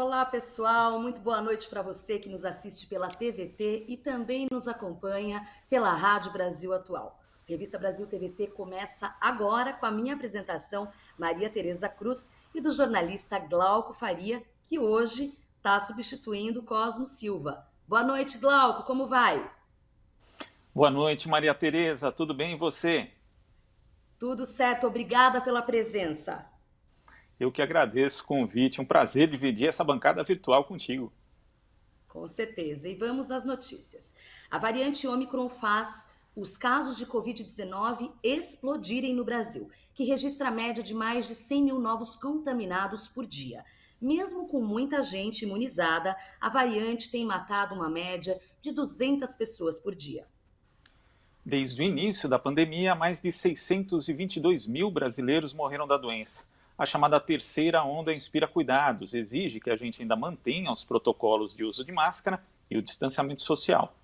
Olá, pessoal. Muito boa noite para você que nos assiste pela TVT e também nos acompanha pela Rádio Brasil Atual. Revista Brasil TVT começa agora com a minha apresentação, Maria Tereza Cruz, e do jornalista Glauco Faria, que hoje está substituindo Cosmo Silva. Boa noite, Glauco. Como vai? Boa noite, Maria Tereza. Tudo bem e você? Tudo certo. Obrigada pela presença. Eu que agradeço o convite. Um prazer dividir essa bancada virtual contigo. Com certeza. E vamos às notícias. A variante Ômicron faz os casos de Covid-19 explodirem no Brasil, que registra a média de mais de 100 mil novos contaminados por dia. Mesmo com muita gente imunizada, a variante tem matado uma média de 200 pessoas por dia. Desde o início da pandemia, mais de 622 mil brasileiros morreram da doença. A chamada terceira onda inspira cuidados, exige que a gente ainda mantenha os protocolos de uso de máscara e o distanciamento social.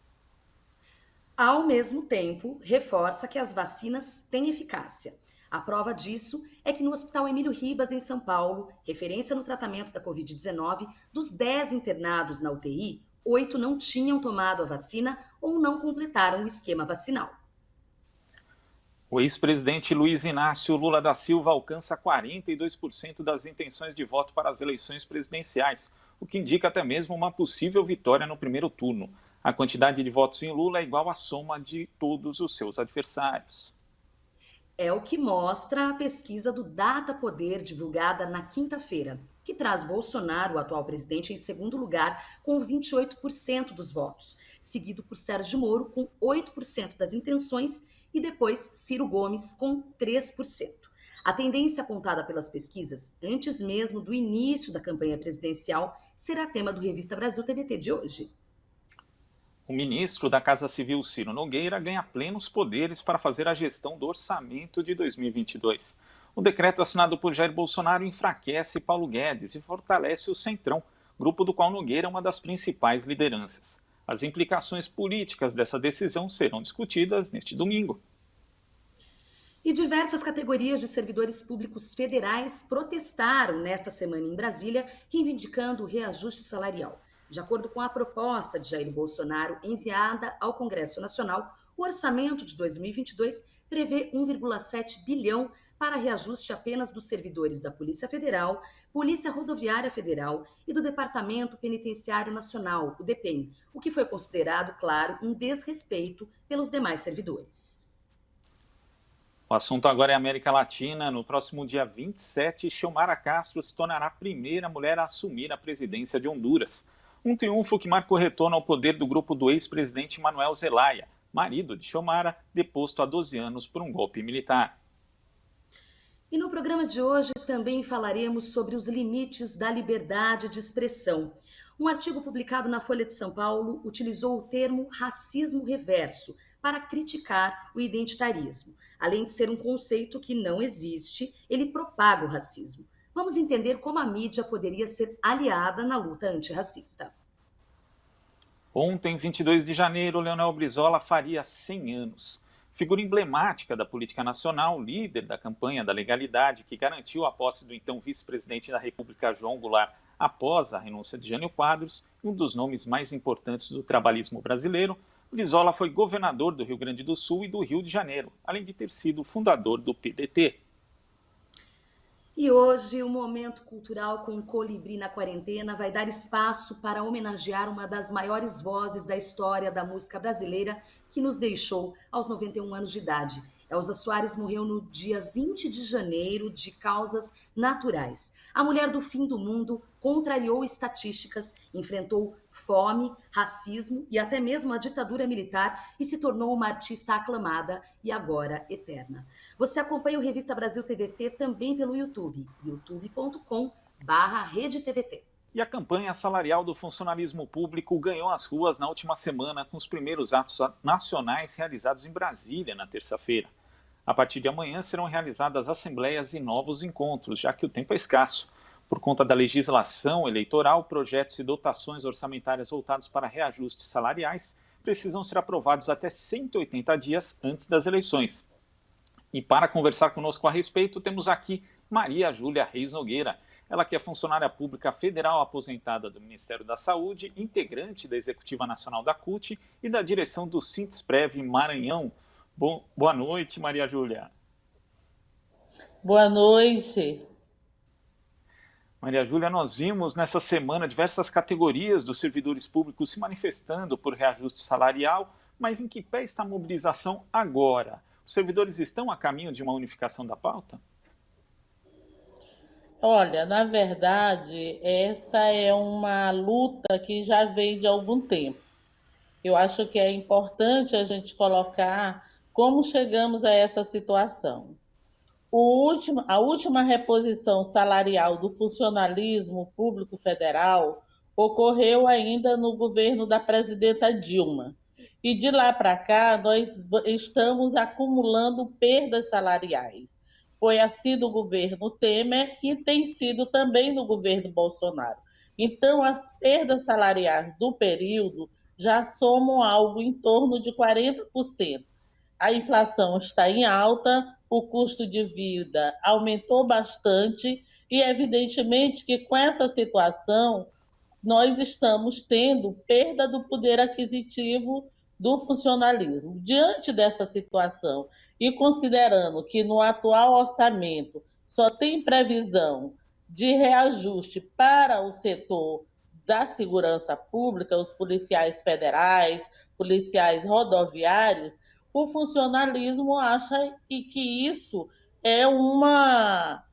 Ao mesmo tempo, reforça que as vacinas têm eficácia. A prova disso é que no Hospital Emílio Ribas, em São Paulo, referência no tratamento da Covid-19, dos 10 internados na UTI, 8 não tinham tomado a vacina ou não completaram o esquema vacinal. O ex-presidente Luiz Inácio Lula da Silva alcança 42% das intenções de voto para as eleições presidenciais, o que indica até mesmo uma possível vitória no primeiro turno. A quantidade de votos em Lula é igual à soma de todos os seus adversários. É o que mostra a pesquisa do Data Poder divulgada na quinta-feira, que traz Bolsonaro, o atual presidente, em segundo lugar, com 28% dos votos, seguido por Sérgio Moro, com 8% das intenções, e depois Ciro Gomes, com 3%. A tendência apontada pelas pesquisas, antes mesmo do início da campanha presidencial, será tema do Revista Brasil TVT de hoje. O ministro da Casa Civil, Ciro Nogueira, ganha plenos poderes para fazer a gestão do orçamento de 2022. O decreto assinado por Jair Bolsonaro enfraquece Paulo Guedes e fortalece o Centrão, grupo do qual Nogueira é uma das principais lideranças. As implicações políticas dessa decisão serão discutidas neste domingo. E diversas categorias de servidores públicos federais protestaram nesta semana em Brasília, reivindicando o reajuste salarial. De acordo com a proposta de Jair Bolsonaro enviada ao Congresso Nacional, o orçamento de 2022 prevê 1,7 bilhão para reajuste apenas dos servidores da Polícia Federal, Polícia Rodoviária Federal e do Departamento Penitenciário Nacional, o DEPEN, o que foi considerado, claro, um desrespeito pelos demais servidores. O assunto agora é América Latina. No próximo dia 27, Xiomara Castro se tornará a primeira mulher a assumir a presidência de Honduras. Um triunfo que marca o retorno ao poder do grupo do ex-presidente Manuel Zelaya, marido de Xiomara, deposto há 12 anos por um golpe militar. E no programa de hoje também falaremos sobre os limites da liberdade de expressão. Um artigo publicado na Folha de São Paulo utilizou o termo racismo reverso para criticar o identitarismo. Além de ser um conceito que não existe, ele propaga o racismo. Vamos entender como a mídia poderia ser aliada na luta antirracista. Ontem, 22 de janeiro, Leonel Brizola faria 100 anos. Figura emblemática da política nacional, líder da campanha da legalidade que garantiu a posse do então vice-presidente da República, João Goulart, após a renúncia de Jânio Quadros, um dos nomes mais importantes do trabalhismo brasileiro, Brizola foi governador do Rio Grande do Sul e do Rio de Janeiro, além de ter sido fundador do PDT. E hoje o Momento Cultural com o Colibri na Quarentena vai dar espaço para homenagear uma das maiores vozes da história da música brasileira que nos deixou aos 91 anos de idade. Elza Soares morreu no dia 20 de janeiro de causas naturais. A mulher do fim do mundo contrariou estatísticas, enfrentou fome, racismo e até mesmo a ditadura militar e se tornou uma artista aclamada e agora eterna. Você acompanha o Revista Brasil TVT também pelo YouTube, youtube.com/redetvt. E a campanha salarial do funcionalismo público ganhou as ruas na última semana com os primeiros atos nacionais realizados em Brasília na terça-feira. A partir de amanhã serão realizadas assembleias e novos encontros, já que o tempo é escasso. Por conta da legislação eleitoral, projetos e dotações orçamentárias voltados para reajustes salariais precisam ser aprovados até 180 dias antes das eleições. E para conversar conosco a respeito, temos aqui Maria Júlia Reis Nogueira, Ela que é funcionária pública federal aposentada do Ministério da Saúde, integrante da Executiva Nacional da CUT e da direção do Sintesprev Maranhão. Boa noite, Maria Júlia. Boa noite. Maria Júlia, nós vimos nessa semana diversas categorias dos servidores públicos se manifestando por reajuste salarial, mas em que pé está a mobilização agora? Os servidores estão a caminho de uma unificação da pauta? Olha, na verdade, essa é uma luta que já vem de algum tempo. Eu acho que é importante a gente colocar como chegamos a essa situação. A última reposição salarial do funcionalismo público federal ocorreu ainda no governo da presidenta Dilma. E de lá para cá, nós estamos acumulando perdas salariais. Foi assim do governo Temer e tem sido também do governo Bolsonaro. Então, as perdas salariais do período já somam algo em torno de 40%. A inflação está em alta, o custo de vida aumentou bastante e, evidentemente, que com essa situação nós estamos tendo perda do poder aquisitivo do funcionalismo. Diante dessa situação e considerando que no atual orçamento só tem previsão de reajuste para o setor da segurança pública, os policiais federais, policiais rodoviários, o funcionalismo acha que isso é uma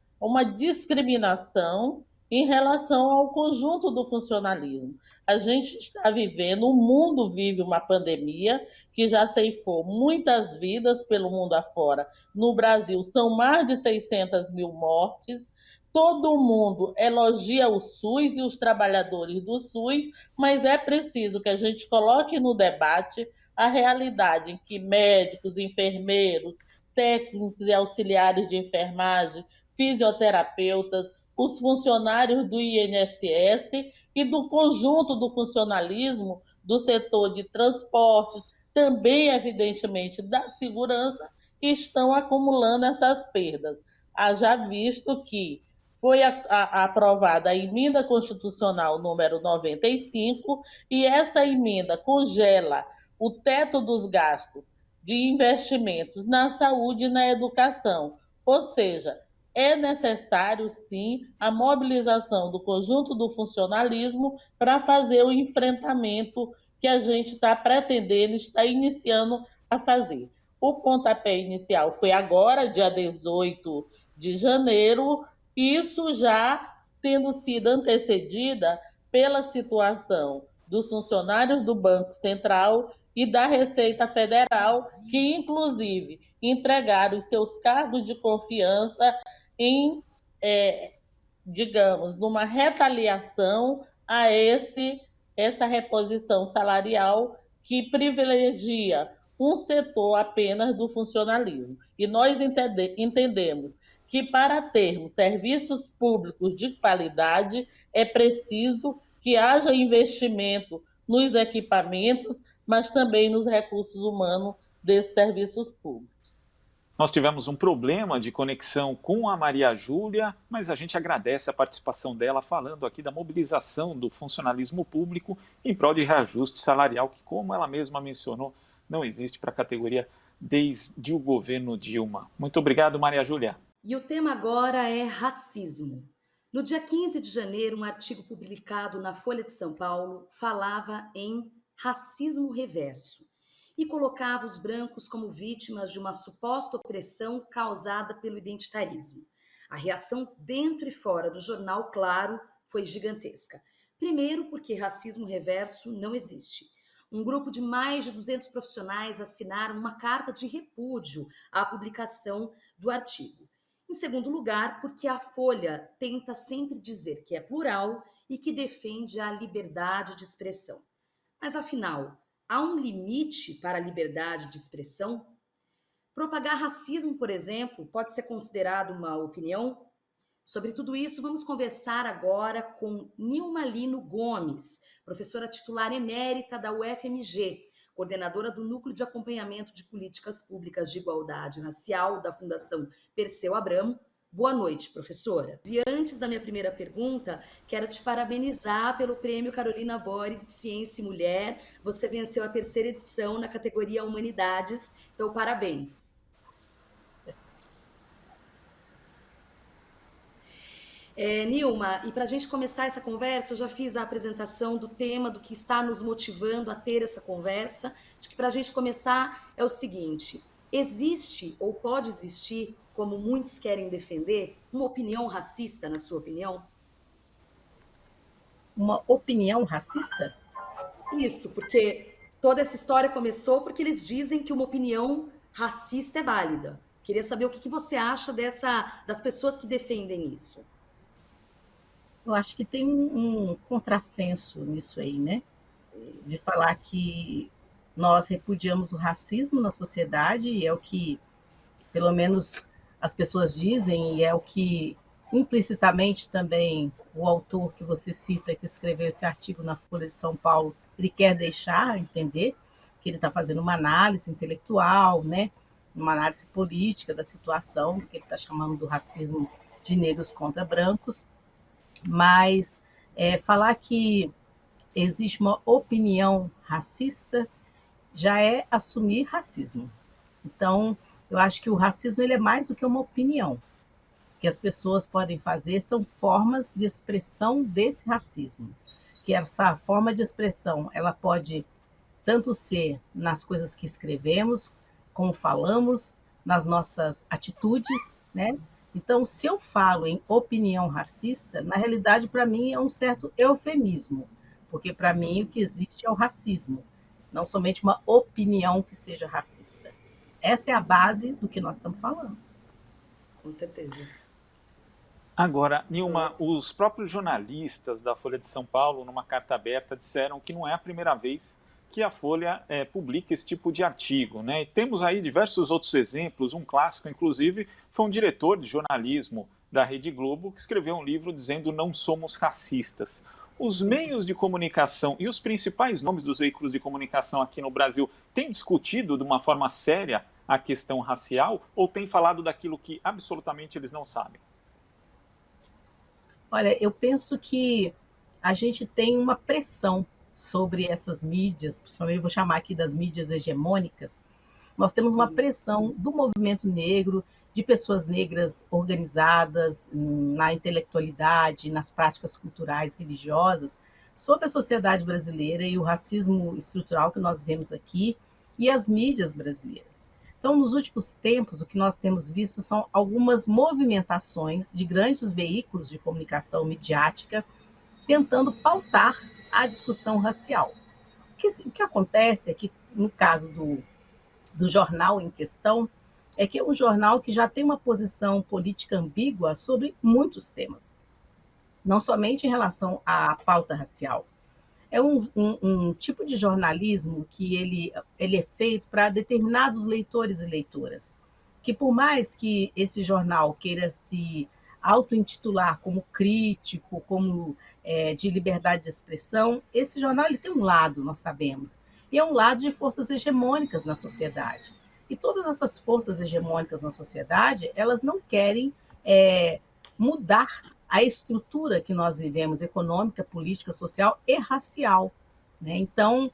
discriminação em relação ao conjunto do funcionalismo. A gente está vivendo, o mundo vive uma pandemia que já ceifou muitas vidas pelo mundo afora. No Brasil, são mais de 600 mil mortes. Todo mundo elogia o SUS e os trabalhadores do SUS, mas é preciso que a gente coloque no debate a realidade em que médicos, enfermeiros, técnicos e auxiliares de enfermagem, fisioterapeutas, os funcionários do INSS e do conjunto do funcionalismo do setor de transporte, também, evidentemente, da segurança, estão acumulando essas perdas. Haja visto que foi aprovada a emenda constitucional número 95 e essa emenda congela o teto dos gastos de investimentos na saúde e na educação. Ou seja, é necessário, sim, a mobilização do conjunto do funcionalismo para fazer o enfrentamento que a gente está pretendendo, está iniciando a fazer. O pontapé inicial foi agora, dia 18 de janeiro, isso já tendo sido antecedida pela situação dos funcionários do Banco Central e da Receita Federal, que inclusive entregaram os seus cargos de confiança em, digamos, numa retaliação a essa reposição salarial que privilegia um setor apenas do funcionalismo. E nós entendemos que para termos serviços públicos de qualidade é preciso que haja investimento nos equipamentos, mas também nos recursos humanos desses serviços públicos. Nós tivemos um problema de conexão com a Maria Júlia, mas a gente agradece a participação dela falando aqui da mobilização do funcionalismo público em prol de reajuste salarial, que, como ela mesma mencionou, não existe para a categoria desde o governo Dilma. Muito obrigado, Maria Júlia. E o tema agora é racismo. No dia 15 de janeiro, um artigo publicado na Folha de São Paulo falava em racismo reverso e colocava os brancos como vítimas de uma suposta opressão causada pelo identitarismo. A reação dentro e fora do jornal, claro, foi gigantesca. Primeiro, porque racismo reverso não existe. Um grupo de mais de 200 profissionais assinaram uma carta de repúdio à publicação do artigo. Em segundo lugar, porque a Folha tenta sempre dizer que é plural e que defende a liberdade de expressão. Mas, afinal, há um limite para a liberdade de expressão? Propagar racismo, por exemplo, pode ser considerado uma opinião? Sobre tudo isso, vamos conversar agora com Nilma Lino Gomes, professora titular emérita da UFMG, coordenadora do Núcleo de Acompanhamento de Políticas Públicas de Igualdade Racial da Fundação Perseu Abramo, Boa noite, professora. E antes da minha primeira pergunta, quero te parabenizar pelo Prêmio Carolina Bori de Ciência e Mulher. Você venceu a terceira edição na categoria Humanidades, então parabéns. Nilma, e para a gente começar essa conversa, eu já fiz a apresentação do tema, do que está nos motivando a ter essa conversa. Acho que para a gente começar é o seguinte: existe ou pode existir, como muitos querem defender, uma opinião racista, na sua opinião? Uma opinião racista? Isso, porque toda essa história começou porque eles dizem que uma opinião racista é válida. Queria saber o que você acha das pessoas que defendem isso. Eu acho que tem um contrassenso nisso aí, né? De falar que nós repudiamos o racismo na sociedade, e é o que, pelo menos, as pessoas dizem, e é o que implicitamente também o autor que você cita, que escreveu esse artigo na Folha de São Paulo, ele quer deixar entender que ele está fazendo uma análise intelectual, né? Uma análise política da situação, que ele está chamando do racismo de negros contra brancos, mas falar que existe uma opinião racista já é assumir racismo. Então, eu acho que o racismo ele é mais do que uma opinião. O que as pessoas podem fazer são formas de expressão desse racismo. Que essa forma de expressão, ela pode tanto ser nas coisas que escrevemos, como falamos, nas nossas atitudes, né? Então, se eu falo em opinião racista, na realidade, para mim, é um certo eufemismo, porque para mim o que existe é o racismo, não somente uma opinião que seja racista. Essa é a base do que nós estamos falando. Com certeza. Agora, Nilma, os próprios jornalistas da Folha de São Paulo, numa carta aberta, disseram que não é a primeira vez que a Folha publica esse tipo de artigo, né? E temos aí diversos outros exemplos. Um clássico, inclusive, foi um diretor de jornalismo da Rede Globo que escreveu um livro dizendo "Não somos racistas". Os meios de comunicação e os principais nomes dos veículos de comunicação aqui no Brasil têm discutido de uma forma séria a questão racial ou têm falado daquilo que absolutamente eles não sabem? Olha, eu penso que a gente tem uma pressão sobre essas mídias, principalmente eu vou chamar aqui das mídias hegemônicas. Nós temos uma pressão do movimento negro, de pessoas negras organizadas na intelectualidade, nas práticas culturais, religiosas, sobre a sociedade brasileira e o racismo estrutural que nós vemos aqui e as mídias brasileiras. Então, nos últimos tempos, o que nós temos visto são algumas movimentações de grandes veículos de comunicação midiática tentando pautar a discussão racial. O que acontece é que, no caso do jornal em questão, é que é um jornal que já tem uma posição política ambígua sobre muitos temas, não somente em relação à pauta racial. É um tipo de jornalismo que ele é feito para determinados leitores e leitoras, que por mais que esse jornal queira se auto-intitular como crítico, como de liberdade de expressão, esse jornal ele tem um lado, nós sabemos, e é um lado de forças hegemônicas na sociedade. E todas essas forças hegemônicas na sociedade, elas não querem mudar a estrutura que nós vivemos, econômica, política, social e racial. Né? Então,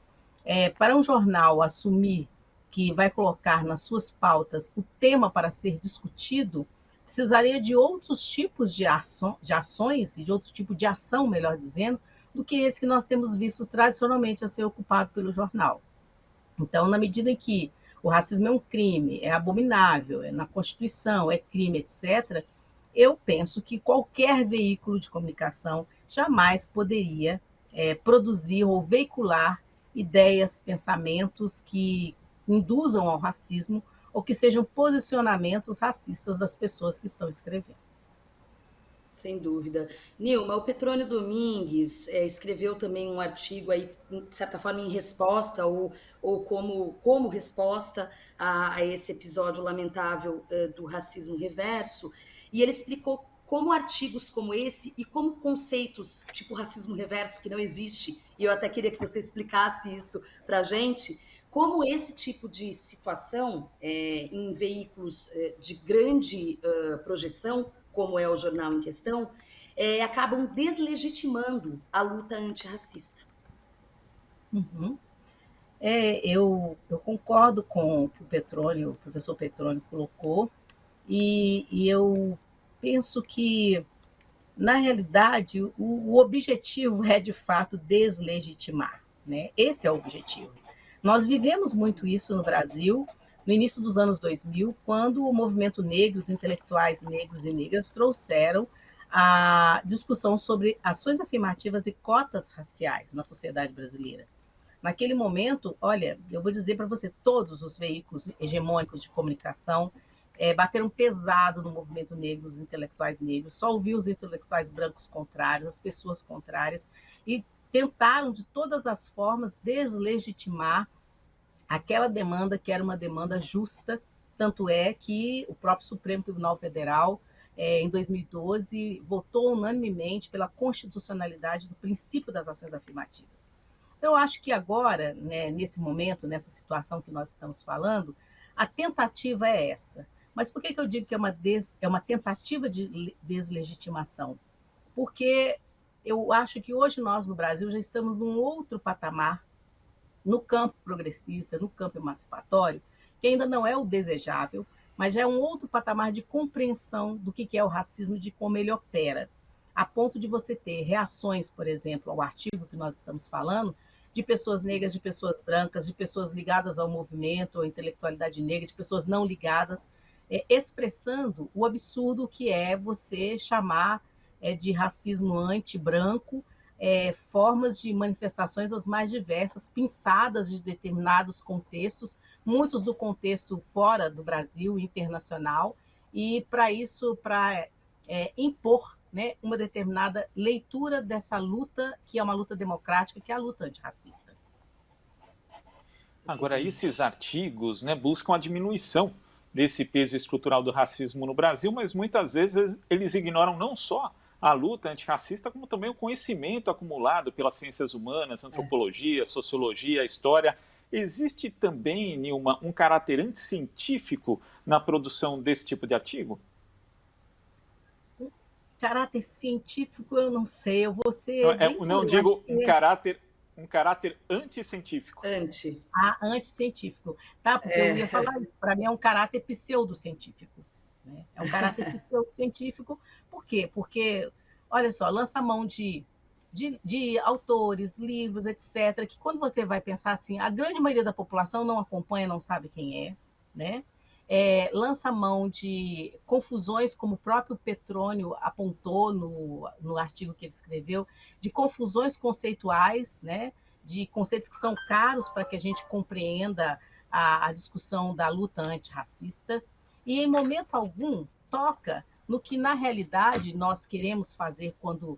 para um jornal assumir que vai colocar nas suas pautas o tema para ser discutido, precisaria de outros tipos de ações, e de outro tipo de ação, melhor dizendo, do que esse que nós temos visto tradicionalmente a ser ocupado pelo jornal. Então, na medida em que o racismo é um crime, é abominável, é na Constituição, é crime, etc., eu penso que qualquer veículo de comunicação jamais poderia produzir ou veicular ideias, pensamentos que induzam ao racismo ou que sejam posicionamentos racistas das pessoas que estão escrevendo. Sem dúvida. Nilma, o Petrônio Domingues escreveu também um artigo aí, de certa forma, em resposta ou como resposta a esse episódio lamentável do racismo reverso, e ele explicou como artigos como esse e como conceitos tipo racismo reverso, que não existe, e eu até queria que você explicasse isso para a gente, como esse tipo de situação em veículos de grande projeção como é o jornal em questão, acabam deslegitimando a luta antirracista. Uhum. Eu concordo com o que o professor Petrônio colocou, e eu penso que, na realidade, o objetivo é, de fato, deslegitimar, né? Esse é o objetivo. Nós vivemos muito isso no Brasil, no início dos anos 2000, quando o movimento negro, os intelectuais negros e negras trouxeram a discussão sobre ações afirmativas e cotas raciais na sociedade brasileira. Naquele momento, olha, eu vou dizer para você, todos os veículos hegemônicos de comunicação bateram pesado no movimento negro, os intelectuais negros, só ouviu os intelectuais brancos contrários, as pessoas contrárias, e tentaram, de todas as formas, deslegitimar aquela demanda que era uma demanda justa, tanto é que o próprio Supremo Tribunal Federal, em 2012, votou unanimemente pela constitucionalidade do princípio das ações afirmativas. Eu acho que agora, né, nesse momento, nessa situação que nós estamos falando, a tentativa é essa. Mas por que eu digo que é uma tentativa de deslegitimação? Porque eu acho que hoje nós, no Brasil, já estamos num outro patamar, no campo progressista, no campo emancipatório, que ainda não é o desejável, mas já é um outro patamar de compreensão do que é o racismo, de como ele opera, a ponto de você ter reações, por exemplo, ao artigo que nós estamos falando, de pessoas negras, de pessoas brancas, de pessoas ligadas ao movimento, à intelectualidade negra, de pessoas não ligadas, expressando o absurdo que é você chamar de racismo anti-branco, formas de manifestações as mais diversas, pinçadas de determinados contextos, muitos do contexto fora do Brasil, internacional, e para isso, para impor, né, uma determinada leitura dessa luta, que é uma luta democrática, que é a luta antirracista. Agora, esses artigos, né, buscam a diminuição desse peso estrutural do racismo no Brasil, mas muitas vezes eles ignoram não só a luta antirracista, como também o conhecimento acumulado pelas ciências humanas, antropologia, sociologia, história. Existe também, Nilma, um caráter anticientífico na produção desse tipo de artigo? Caráter científico, eu não sei, eu vou ser bem Não curiosa. digo um caráter anticientífico. Anticientífico, tá? Porque eu ia falar isso, para mim é um caráter pseudocientífico. Né? É um caráter pseudocientífico, por quê? Porque, olha só, lança a mão de autores, livros, etc., que quando você vai pensar assim, a grande maioria da população não acompanha, não sabe quem é, né? Lança mão de confusões, como o próprio Petrônio apontou no artigo que ele escreveu, de confusões conceituais, né? De conceitos que são caros para que a gente compreenda a discussão da luta antirracista, e em momento algum toca no que, na realidade, nós queremos fazer quando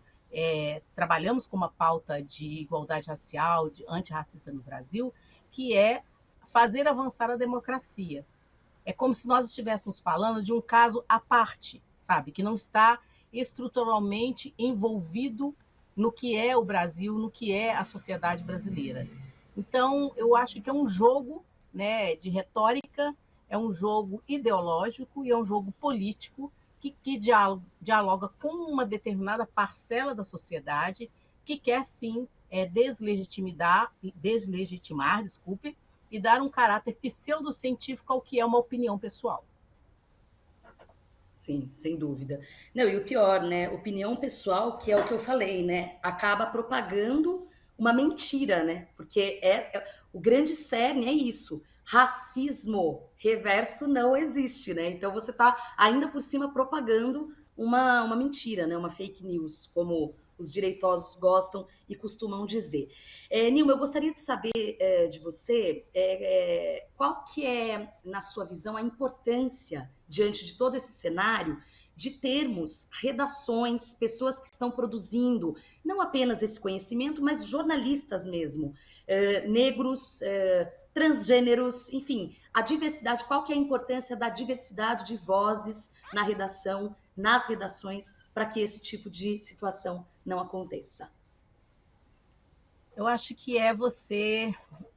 trabalhamos com uma pauta de igualdade racial, de antirracista no Brasil, que é fazer avançar a democracia. É como se nós estivéssemos falando de um caso à parte, sabe? Que não está estruturalmente envolvido no que é o Brasil, no que é a sociedade brasileira. Então, eu acho que é um jogo, né, de retórica, é um jogo ideológico e é um jogo político que dialoga com uma determinada parcela da sociedade que quer, sim, deslegitimar, desculpe, e dar um caráter pseudocientífico ao que é uma opinião pessoal. Sim, sem dúvida. Não, e o pior, né? Opinião pessoal, que é o que eu falei, né? Acaba propagando uma mentira, né? Porque o grande cerne é isso. Racismo reverso não existe, né? Então você está ainda por cima propagando uma mentira, né? Uma fake news, como os direitosos gostam e costumam dizer. Nilma, eu gostaria de saber de você qual que é, na sua visão, a importância, diante de todo esse cenário, de termos redações, pessoas que estão produzindo não apenas esse conhecimento, mas jornalistas mesmo, negros, transgêneros, enfim, a diversidade, qual que é a importância da diversidade de vozes na redação, nas redações, para que esse tipo de situação não aconteça? Eu acho que é você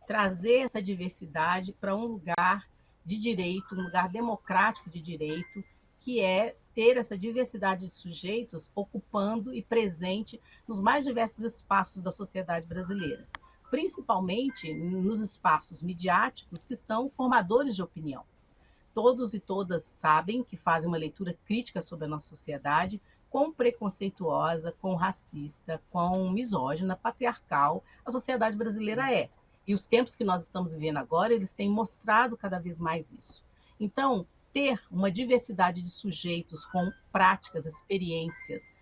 trazer essa diversidade para um lugar de direito, um lugar democrático de direito, que é ter essa diversidade de sujeitos ocupando e presente nos mais diversos espaços da sociedade brasileira, principalmente nos espaços midiáticos que são formadores de opinião. Todos e todas sabem que fazem uma leitura crítica sobre a nossa sociedade, quão preconceituosa, quão racista, quão misógina, patriarcal a sociedade brasileira é. E os tempos que nós estamos vivendo agora, eles têm mostrado cada vez mais isso. Então, ter uma diversidade de sujeitos com práticas, experiências,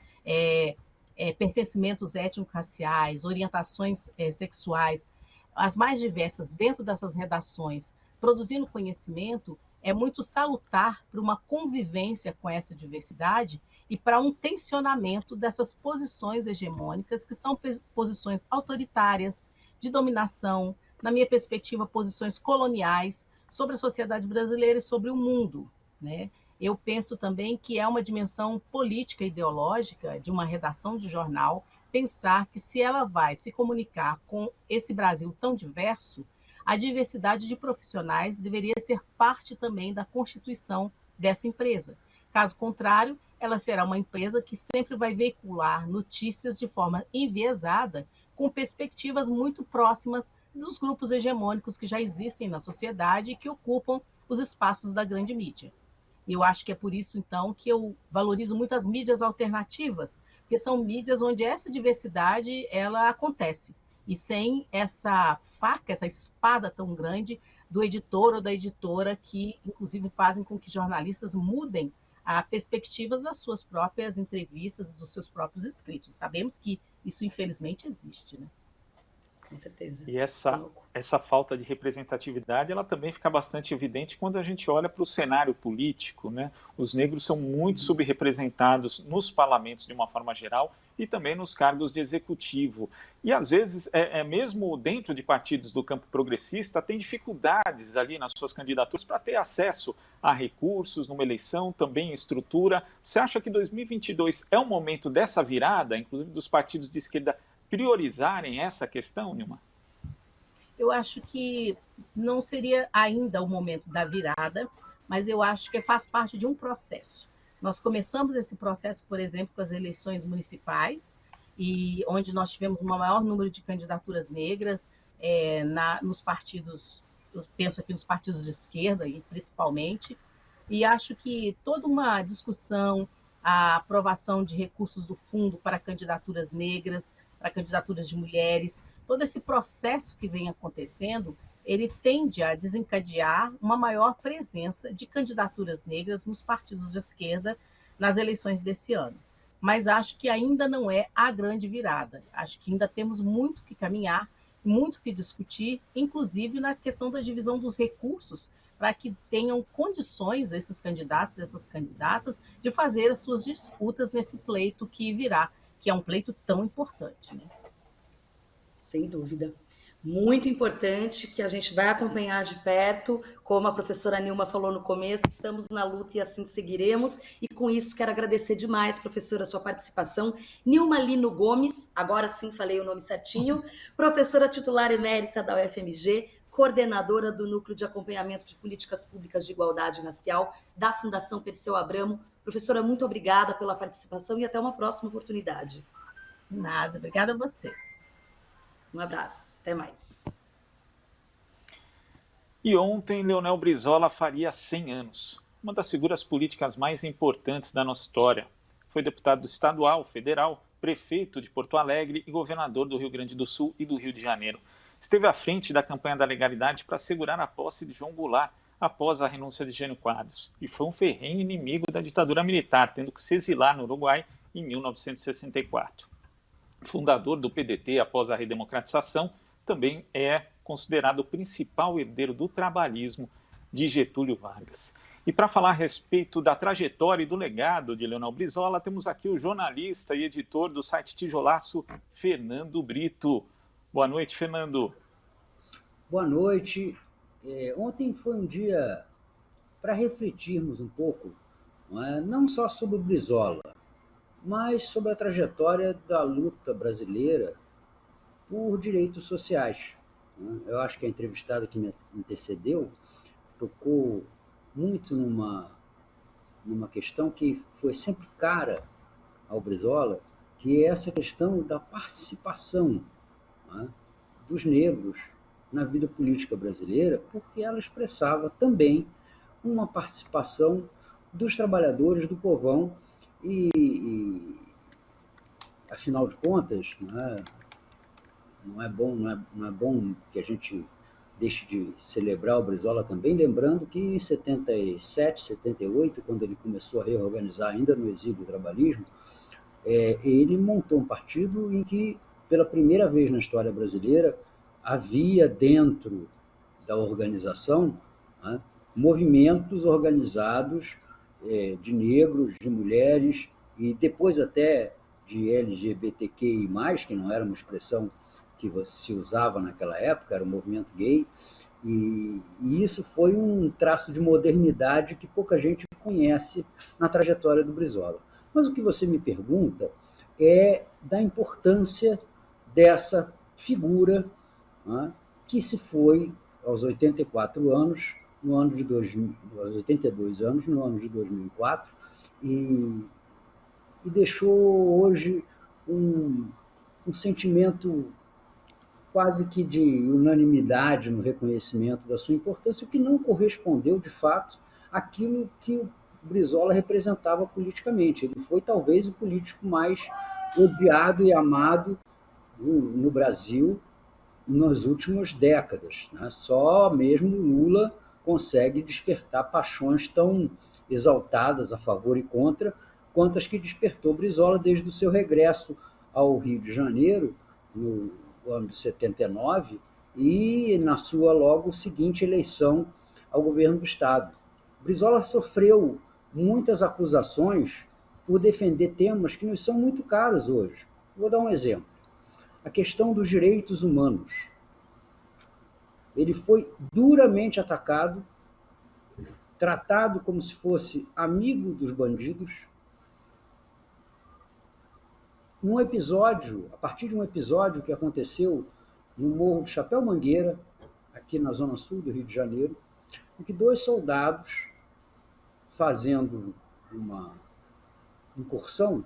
pertencimentos étnico-raciais, orientações sexuais, as mais diversas dentro dessas redações, produzindo conhecimento, é muito salutar para uma convivência com essa diversidade e para um tensionamento dessas posições hegemônicas, que são posições autoritárias, de dominação, na minha perspectiva, posições coloniais sobre a sociedade brasileira e sobre o mundo, né? Eu penso também que é uma dimensão política e ideológica de uma redação de jornal pensar que se ela vai se comunicar com esse Brasil tão diverso, a diversidade de profissionais deveria ser parte também da constituição dessa empresa. Caso contrário, ela será uma empresa que sempre vai veicular notícias de forma enviesada, com perspectivas muito próximas dos grupos hegemônicos que já existem na sociedade e que ocupam os espaços da grande mídia. E eu acho que é por isso, então, que eu valorizo muito as mídias alternativas, porque são mídias onde essa diversidade ela acontece. E sem essa faca, essa espada tão grande do editor ou da editora, que, inclusive, fazem com que jornalistas mudem a perspectivas das suas próprias entrevistas, dos seus próprios escritos. Sabemos que isso, infelizmente, existe, né? Com certeza. E essa falta de representatividade, ela também fica bastante evidente quando a gente olha para o cenário político, né? Os negros são muito subrepresentados nos parlamentos de uma forma geral e também nos cargos de executivo. E às vezes, mesmo dentro de partidos do campo progressista, tem dificuldades ali nas suas candidaturas para ter acesso a recursos numa eleição, também estrutura. Você acha que 2022 é um momento dessa virada, inclusive dos partidos de esquerda priorizarem essa questão, Nilma? Eu acho que não seria ainda o momento da virada, mas eu acho que faz parte de um processo. Nós começamos esse processo, por exemplo, com as eleições municipais, e onde nós tivemos um maior número de candidaturas negras nos partidos, eu penso aqui nos partidos de esquerda, principalmente, e acho que toda uma discussão, a aprovação de recursos do fundo para candidaturas negras, para candidaturas de mulheres, todo esse processo que vem acontecendo, ele tende a desencadear uma maior presença de candidaturas negras nos partidos de esquerda nas eleições desse ano. Mas acho que ainda não é a grande virada. Acho que ainda temos muito que caminhar, muito que discutir, inclusive na questão da divisão dos recursos, para que tenham condições esses candidatos, essas candidatas, de fazer as suas disputas nesse pleito que virá, que é um pleito tão importante, né? Sem dúvida. Muito importante, que a gente vai acompanhar de perto, como a professora Nilma falou no começo, estamos na luta e assim seguiremos, e com isso quero agradecer demais, professora, a sua participação. Nilma Lino Gomes, agora sim falei o nome certinho, professora titular emérita da UFMG, coordenadora do Núcleo de Acompanhamento de Políticas Públicas de Igualdade Racial da Fundação Perseu Abramo. Professora, muito obrigada pela participação e até uma próxima oportunidade. Nada, obrigada a vocês. Um abraço, até mais. E ontem, Leonel Brizola faria 100 anos, uma das figuras políticas mais importantes da nossa história. Foi deputado estadual, federal, prefeito de Porto Alegre e governador do Rio Grande do Sul e do Rio de Janeiro. Esteve à frente da campanha da legalidade para assegurar a posse de João Goulart após a renúncia de Jânio Quadros, e foi um ferrenho inimigo da ditadura militar, tendo que se exilar no Uruguai em 1964. Fundador do PDT após a redemocratização, também é considerado o principal herdeiro do trabalhismo de Getúlio Vargas. E para falar a respeito da trajetória e do legado de Leonel Brizola, temos aqui o jornalista e editor do site Tijolaço, Fernando Brito. Boa noite, Fernando. Boa noite. Ontem foi um dia para refletirmos um pouco, não só sobre o Brizola, mas sobre a trajetória da luta brasileira por direitos sociais. Eu acho que a entrevistada que me antecedeu tocou muito numa numa questão que foi sempre cara ao Brizola, que é essa questão da participação, né, dos negros na vida política brasileira, porque ela expressava também uma participação dos trabalhadores, do povão, e afinal de contas, não é bom que a gente deixe de celebrar o Brizola também, lembrando que em 77, 78, quando ele começou a reorganizar, ainda no exílio do trabalhismo, ele montou um partido em que, pela primeira vez na história brasileira, havia dentro da organização, né, movimentos organizados de negros, de mulheres e depois até de LGBTQI+, que não era uma expressão que se usava naquela época, era o movimento gay, e isso foi um traço de modernidade que pouca gente conhece na trajetória do Brizola. Mas o que você me pergunta é da importância dessa figura, né, que se foi aos 84 anos, no ano de 2000, aos 82 anos, no ano de 2004, e deixou hoje um sentimento quase que de unanimidade no reconhecimento da sua importância, o que não correspondeu, de fato, àquilo que o Brizola representava politicamente. Ele foi talvez o político mais odiado e amado no Brasil nas últimas décadas, né? Só mesmo Lula consegue despertar paixões tão exaltadas a favor e contra quanto as que despertou Brizola desde o seu regresso ao Rio de Janeiro, no ano de 79, e na sua logo seguinte eleição ao governo do Estado. Brizola sofreu muitas acusações por defender temas que nos são muito caros hoje. Vou dar um exemplo. A questão dos direitos humanos. Ele foi duramente atacado, tratado como se fosse amigo dos bandidos. A partir de um episódio que aconteceu no Morro do Chapéu Mangueira, aqui na zona sul do Rio de Janeiro, em que 2 soldados, fazendo uma incursão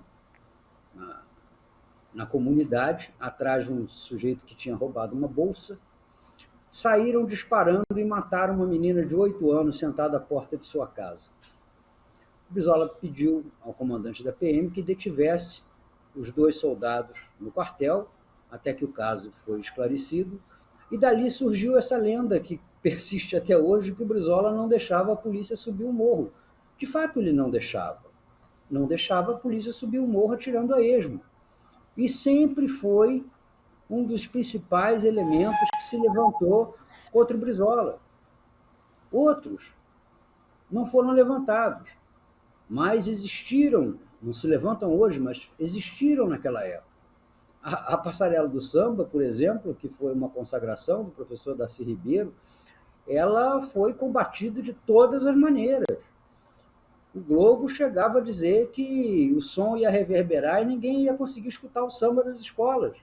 na comunidade, atrás de um sujeito que tinha roubado uma bolsa, saíram disparando e mataram uma menina de 8 anos sentada à porta de sua casa. O Brizola pediu ao comandante da PM que detivesse os 2 soldados no quartel, até que o caso foi esclarecido, e dali surgiu essa lenda que persiste até hoje, que o Brizola não deixava a polícia subir o morro. De fato, ele não deixava. Não deixava a polícia subir o morro atirando a esmo. E sempre foi um dos principais elementos que se levantou contra o Brizola. Outros não foram levantados, mas existiram, não se levantam hoje, mas existiram naquela época. A Passarela do Samba, por exemplo, que foi uma consagração do professor Darcy Ribeiro, ela foi combatida de todas as maneiras. O Globo chegava a dizer que o som ia reverberar e ninguém ia conseguir escutar o samba das escolas.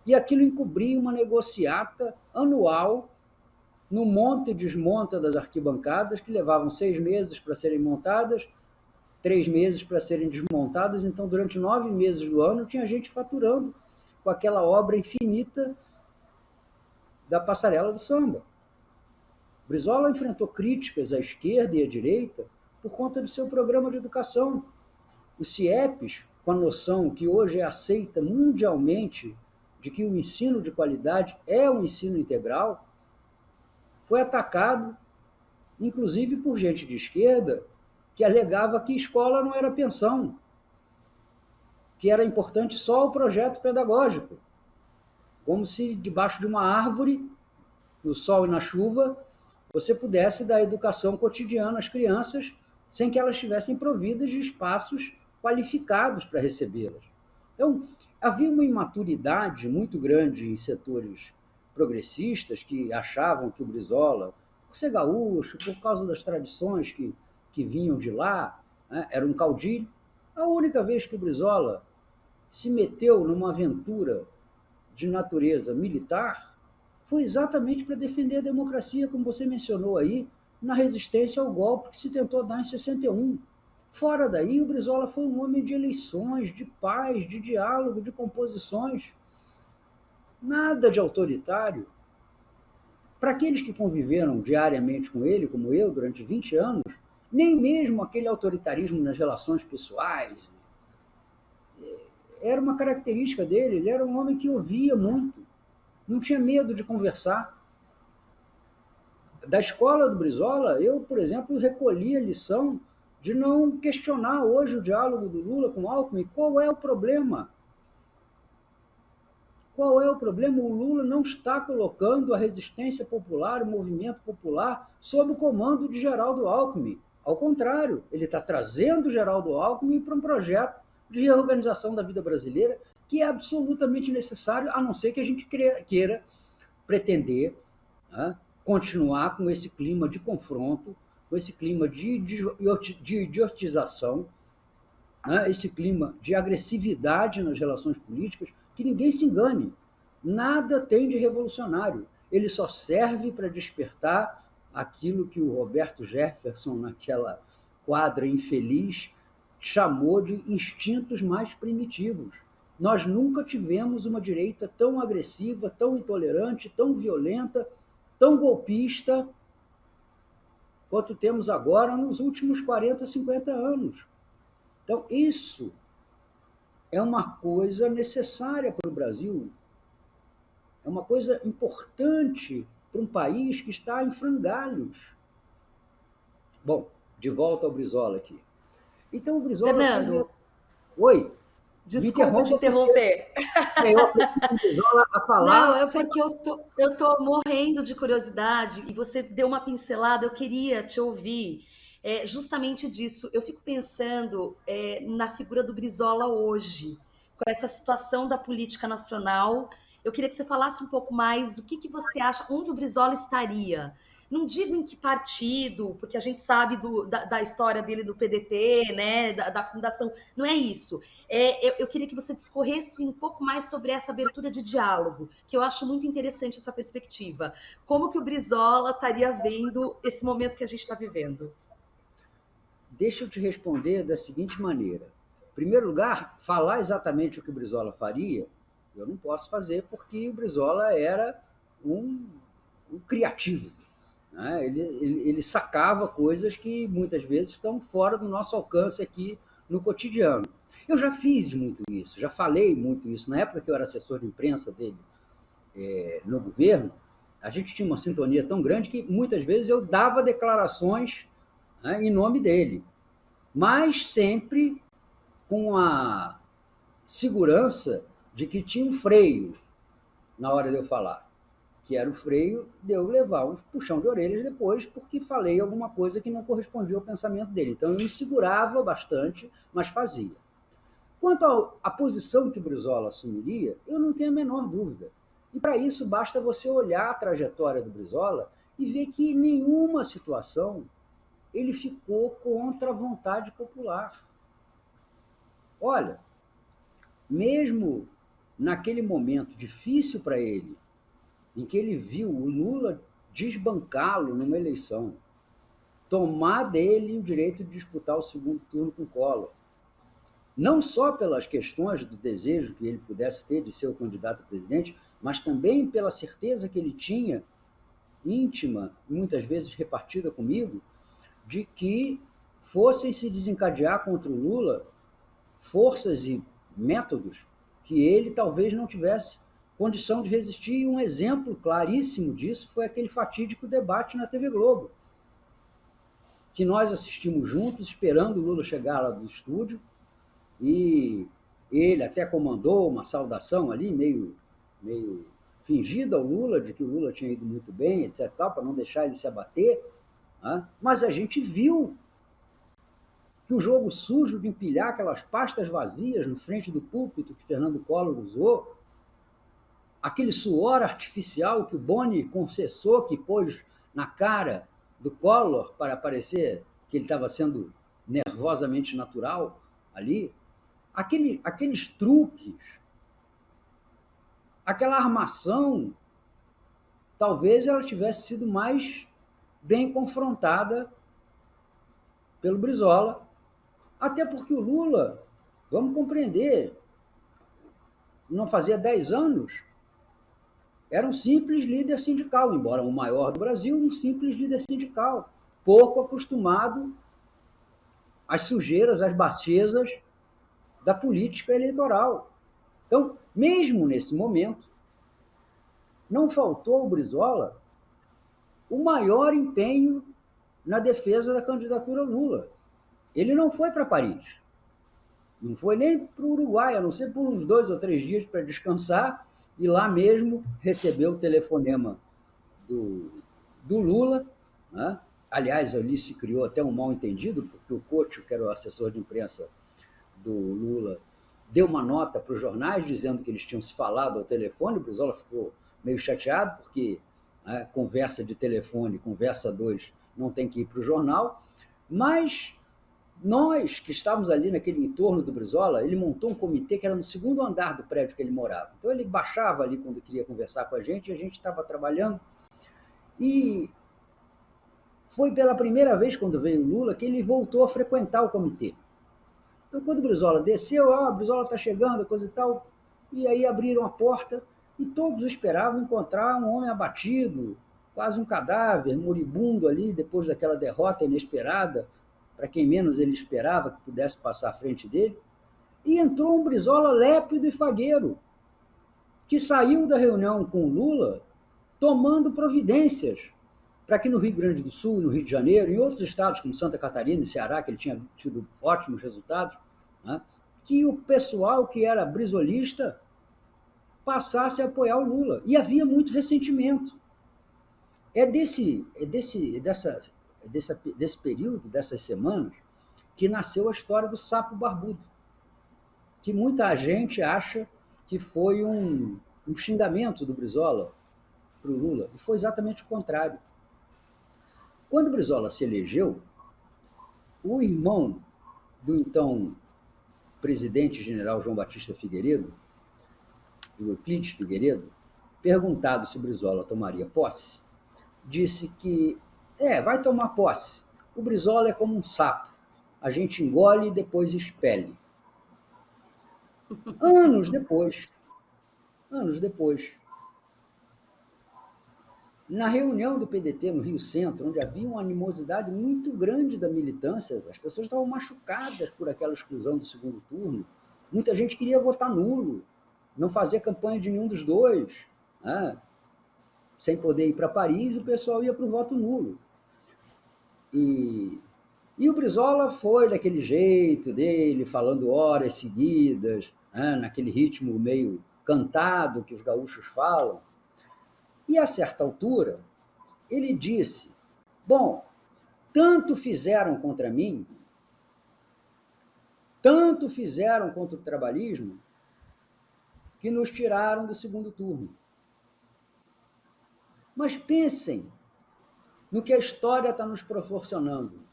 E aquilo encobria uma negociata anual no monta e desmonta das arquibancadas, que levavam 6 meses para serem montadas, 3 meses para serem desmontadas. Então, durante 9 meses do ano, tinha gente faturando com aquela obra infinita da Passarela do Samba. Brizola enfrentou críticas à esquerda e à direita por conta do seu programa de educação. O CIEPS, com a noção que hoje é aceita mundialmente de que o ensino de qualidade é um ensino integral, foi atacado, inclusive por gente de esquerda, que alegava que escola não era pensão, que era importante só o projeto pedagógico, como se debaixo de uma árvore, no sol e na chuva, você pudesse dar educação cotidiana às crianças sem que elas estivessem providas de espaços qualificados para recebê-las. Então, havia uma imaturidade muito grande em setores progressistas que achavam que o Brizola, por ser gaúcho, por causa das tradições que vinham de lá, né, era um caudilho. A única vez que o Brizola se meteu numa aventura de natureza militar foi exatamente para defender a democracia, como você mencionou aí, na resistência ao golpe que se tentou dar em 61. Fora daí, o Brizola foi um homem de eleições, de paz, de diálogo, de composições. Nada de autoritário. Para aqueles que conviveram diariamente com ele, como eu, durante 20 anos, nem mesmo aquele autoritarismo nas relações pessoais era uma característica dele. Ele era um homem que ouvia muito, não tinha medo de conversar. Da escola do Brizola, eu, por exemplo, recolhi a lição de não questionar hoje o diálogo do Lula com o Alckmin. Qual é o problema? Qual é o problema? O Lula não está colocando a resistência popular, o movimento popular, sob o comando de Geraldo Alckmin. Ao contrário, ele está trazendo Geraldo Alckmin para um projeto de reorganização da vida brasileira que é absolutamente necessário, a não ser que a gente queira pretender, né, continuar com esse clima de confronto, com esse clima de idiotização, né, esse clima de agressividade nas relações políticas, que ninguém se engane. Nada tem de revolucionário. Ele só serve para despertar aquilo que o Roberto Jefferson, naquela quadra infeliz, chamou de instintos mais primitivos. Nós nunca tivemos uma direita tão agressiva, tão intolerante, tão violenta, tão golpista, quanto temos agora nos últimos 40, 50 anos. Então, isso é uma coisa necessária para o Brasil, é uma coisa importante para um país que está em frangalhos. Bom, de volta ao Brizola aqui. Então, o Brizola... Fernando, Oi? desculpa te interromper. Eu aprendi o Brizola a falar... Não, é porque eu tô morrendo de curiosidade e você deu uma pincelada, eu queria te ouvir. Justamente disso. Eu fico pensando na figura do Brizola hoje, com essa situação da política nacional. Eu queria que você falasse um pouco mais o que você acha, onde o Brizola estaria. Não digo em que partido, porque a gente sabe da história dele do PDT, né, da fundação. Não é isso. Eu queria que você discorresse um pouco mais sobre essa abertura de diálogo, que eu acho muito interessante essa perspectiva. Como que o Brizola estaria vendo esse momento que a gente está vivendo? Deixa eu te responder da seguinte maneira. Em primeiro lugar, falar exatamente o que o Brizola faria, eu não posso fazer, porque o Brizola era um criativo. Né? Ele sacava coisas que muitas vezes estão fora do nosso alcance aqui no cotidiano. Eu já fiz muito isso, já falei muito isso. Na época que eu era assessor de imprensa dele no governo, a gente tinha uma sintonia tão grande que muitas vezes eu dava declarações, né, em nome dele, mas sempre com a segurança de que tinha um freio na hora de eu falar, que era o freio de eu levar um puxão de orelhas depois, porque falei alguma coisa que não correspondia ao pensamento dele. Então eu me segurava bastante, mas fazia. Quanto à posição que o Brizola assumiria, eu não tenho a menor dúvida. E para isso basta você olhar a trajetória do Brizola e ver que em nenhuma situação ele ficou contra a vontade popular. Olha, mesmo naquele momento difícil para ele, em que ele viu o Lula desbancá-lo numa eleição, tomar dele o direito de disputar o segundo turno com o Collor, não só pelas questões do desejo que ele pudesse ter de ser o candidato a presidente, mas também pela certeza que ele tinha, íntima, muitas vezes repartida comigo, de que fossem se desencadear contra o Lula forças e métodos que ele talvez não tivesse condição de resistir. E um exemplo claríssimo disso foi aquele fatídico debate na TV Globo, que nós assistimos juntos, esperando o Lula chegar lá do estúdio, e ele até comandou uma saudação ali, meio fingida ao Lula, de que o Lula tinha ido muito bem, etc., para não deixar ele se abater. Mas a gente viu que o jogo sujo de empilhar aquelas pastas vazias no frente do púlpito que Fernando Collor usou, aquele suor artificial que o Boni confessou que pôs na cara do Collor para parecer que ele estava sendo nervosamente natural ali, aqueles truques, aquela armação, talvez ela tivesse sido mais bem confrontada pelo Brizola, Até porque o Lula, vamos compreender, não fazia 10 anos, era um simples líder sindical, embora o maior do Brasil, um simples líder sindical, pouco acostumado às sujeiras, às baixezas da política eleitoral. Então, mesmo nesse momento, não faltou ao Brizola o maior empenho na defesa da candidatura Lula. Ele não foi para Paris, não foi nem para o Uruguai, a não ser por uns 2 ou 3 dias para descansar, e lá mesmo recebeu o telefonema do Lula, né? Aliás, ali se criou até um mal-entendido, porque o Couto, que era o assessor de imprensa do Lula, deu uma nota para os jornais dizendo que eles tinham se falado ao telefone. O Brizola ficou meio chateado, porque conversa de telefone, conversa dois, não tem que ir para o jornal. Mas nós que estávamos ali naquele entorno do Brizola, ele montou um comitê que era no segundo andar do prédio que ele morava. Então ele baixava ali quando queria conversar com a gente, e a gente estava trabalhando. E foi pela primeira vez, quando veio o Lula, que ele voltou a frequentar o comitê. Então, quando o Brizola desceu, o Brizola está chegando, coisa e tal, e aí abriram a porta e todos esperavam encontrar um homem abatido, quase um cadáver, moribundo ali, depois daquela derrota inesperada, para quem menos ele esperava que pudesse passar à frente dele. E entrou um Brizola lépido e fagueiro, que saiu da reunião com o Lula tomando providências para que no Rio Grande do Sul, no Rio de Janeiro, em outros estados como Santa Catarina e Ceará, que ele tinha tido ótimos resultados, né, que o pessoal que era brizolista passasse a apoiar o Lula. E havia muito ressentimento. Desse período, dessas semanas, que nasceu a história do sapo barbudo, que muita gente acha que foi um xingamento do Brizola para o Lula, e foi exatamente o contrário. Quando o Brizola se elegeu, o irmão do então presidente-general João Batista Figueiredo, do Euclides Figueiredo, perguntado se o Brizola tomaria posse, disse que vai tomar posse. O Brizola é como um sapo, a gente engole e depois expele. Anos depois, na reunião do PDT no Rio Centro, onde havia uma animosidade muito grande da militância, as pessoas estavam machucadas por aquela exclusão do segundo turno, muita gente queria votar nulo, não fazer campanha de nenhum dos dois, né? Sem poder ir para Paris, o pessoal ia para o voto nulo. E o Brizola foi daquele jeito dele, falando horas seguidas, né? Naquele ritmo meio cantado que os gaúchos falam. E a certa altura, ele disse: bom, tanto fizeram contra mim, tanto fizeram contra o trabalhismo, que nos tiraram do segundo turno. Mas pensem no que a história está nos proporcionando.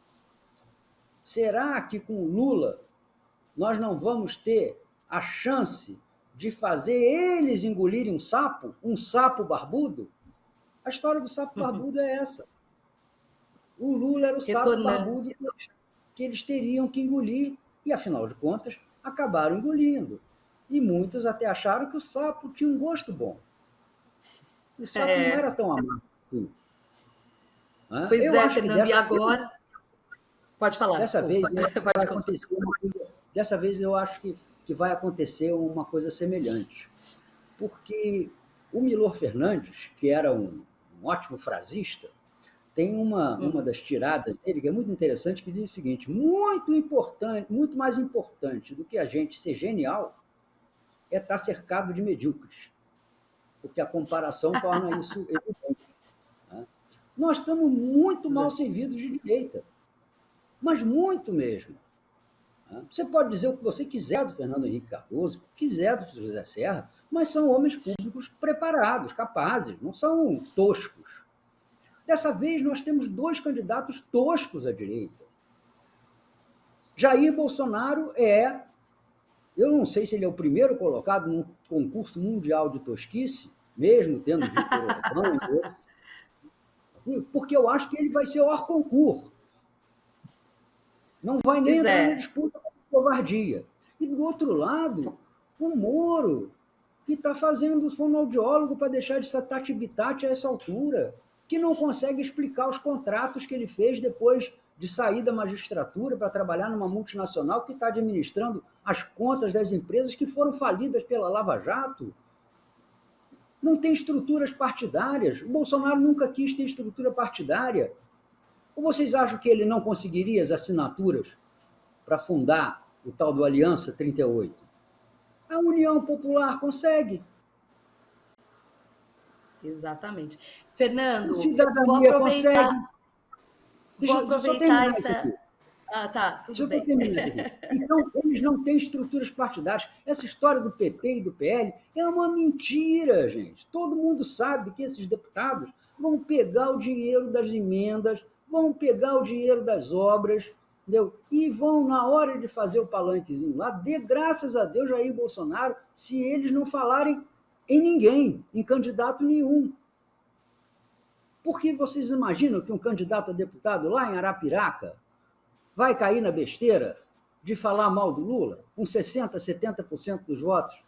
Será que com o Lula nós não vamos ter a chance de fazer eles engolirem um sapo barbudo? A história do sapo barbudo é essa. O Lula era o sapo barbudo que eles teriam que engolir, e afinal de contas acabaram engolindo. E muitos até acharam que o sapo tinha um gosto bom. O sapo não era tão amargo assim. Pois Fernando, e agora... Pode falar. Dessa vez vai acontecer uma coisa. Dessa vez eu acho que vai acontecer uma coisa semelhante. Porque o Milor Fernandes, que era um ótimo frasista, tem uma das tiradas dele que é muito interessante, que diz o seguinte: muito importante, muito mais importante do que a gente ser genial é estar cercado de medíocres, porque a comparação torna isso evidente. Né? Nós estamos muito mal servidos de direita, mas muito mesmo. Você pode dizer o que você quiser do Fernando Henrique Cardoso, o que quiser do José Serra, mas são homens públicos preparados, capazes, não são toscos. Dessa vez, nós temos 2 candidatos toscos à direita. Jair Bolsonaro eu não sei se ele é o primeiro colocado num concurso mundial de tosquice, mesmo tendo Victor Orbán, porque eu acho que ele vai ser hors concurso. Não vai nem Pois entrar na é. disputa com covardia. E, do outro lado, o Moro, que está fazendo fonoaudiólogo para deixar de ser tati-bitate a essa altura, que não consegue explicar os contratos que ele fez depois de sair da magistratura para trabalhar numa multinacional que está administrando as contas das empresas que foram falidas pela Lava Jato. Não tem estruturas partidárias. O Bolsonaro nunca quis ter estrutura partidária. Ou vocês acham que ele não conseguiria as assinaturas para fundar o tal do Aliança 38? A União Popular consegue. Exatamente. A Fernando, vou cidadania consegue. aproveitar, vou Deixa eu só aproveitar terminar isso aqui. essa. Ah, tá, Se tudo eu estou bem. terminando isso aqui. Então, eles não têm estruturas partidárias. Essa história do PP e do PL é uma mentira, gente. Todo mundo sabe que esses deputados vão pegar o dinheiro das emendas, vão pegar o dinheiro das obras, entendeu? E vão, na hora de fazer o palanquezinho lá, dê graças a Deus Jair Bolsonaro, se eles não falarem em ninguém, em candidato nenhum. Porque vocês imaginam que um candidato a deputado lá em Arapiraca vai cair na besteira de falar mal do Lula, com 60%, 70% dos votos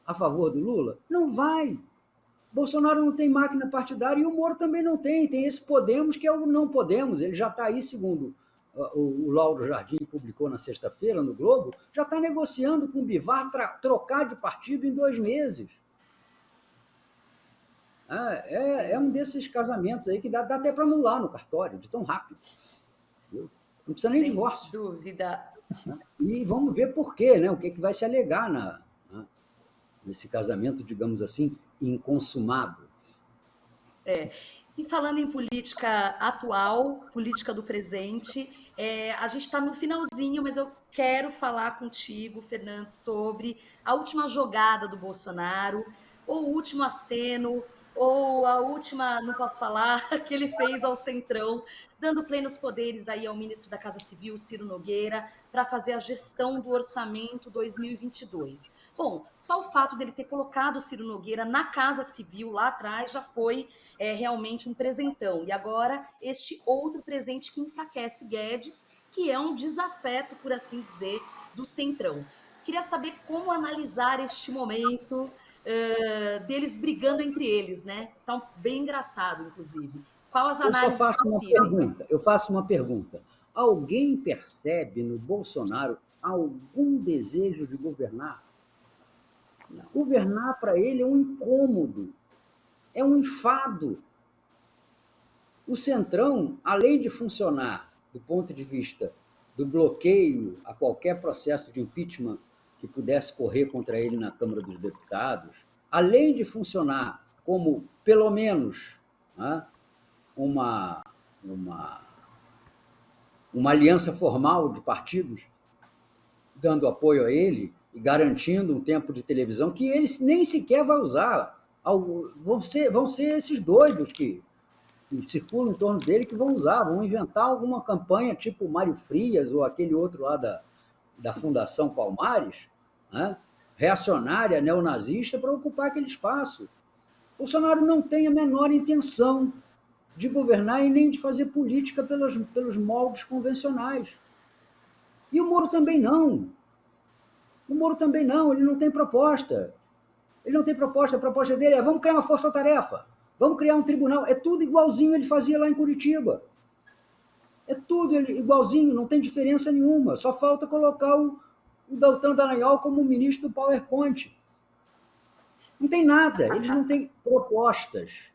a favor do Lula? Não vai. Bolsonaro não tem máquina partidária e o Moro também não tem. Tem esse Podemos, que é o não Podemos. Ele já está aí, segundo o Lauro Jardim publicou na sexta-feira no Globo, já está negociando com o Bivar trocar de partido em 2 meses. É um desses casamentos aí que dá até para anular no cartório, de tão rápido. Não precisa nem divórcio. Sem dúvida. E vamos ver por quê, né? O que vai se alegar nesse casamento, digamos assim, inconsumado. E falando em política atual, política do presente, a gente está no finalzinho, mas eu quero falar contigo, Fernando, sobre a última jogada do Bolsonaro, ou o último aceno, ou a última, não posso falar, que ele fez ao Centrão, dando plenos poderes aí ao ministro da Casa Civil, Ciro Nogueira, para fazer a gestão do orçamento 2022. Bom, só o fato dele ter colocado o Ciro Nogueira na Casa Civil lá atrás já foi realmente um presentão. E agora este outro presente que enfraquece Guedes, que é um desafeto, por assim dizer, do Centrão. Queria saber como analisar este momento deles brigando entre eles, né? Tá bem engraçado, inclusive. Qual as análises possíveis? Eu faço uma pergunta. Alguém percebe no Bolsonaro algum desejo de governar? Não. Governar para ele é um incômodo, é um enfado. O Centrão, além de funcionar do ponto de vista do bloqueio a qualquer processo de impeachment que pudesse correr contra ele na Câmara dos Deputados, além de funcionar como, pelo menos, uma aliança formal de partidos dando apoio a ele e garantindo um tempo de televisão que ele nem sequer vai usar. Vão ser esses doidos que circulam em torno dele que vão usar, vão inventar alguma campanha tipo Mário Frias ou aquele outro lá da Fundação Palmares, reacionária, neonazista, para ocupar aquele espaço. Bolsonaro não tem a menor intenção de governar e nem de fazer política pelos moldes convencionais. E o Moro também não. Ele não tem proposta. A proposta dele é: vamos criar uma força-tarefa, vamos criar um tribunal. É tudo igualzinho ele fazia lá em Curitiba. É tudo igualzinho, não tem diferença nenhuma. Só falta colocar o Deltan Dallagnol como ministro do PowerPoint. Não tem nada, eles não têm propostas.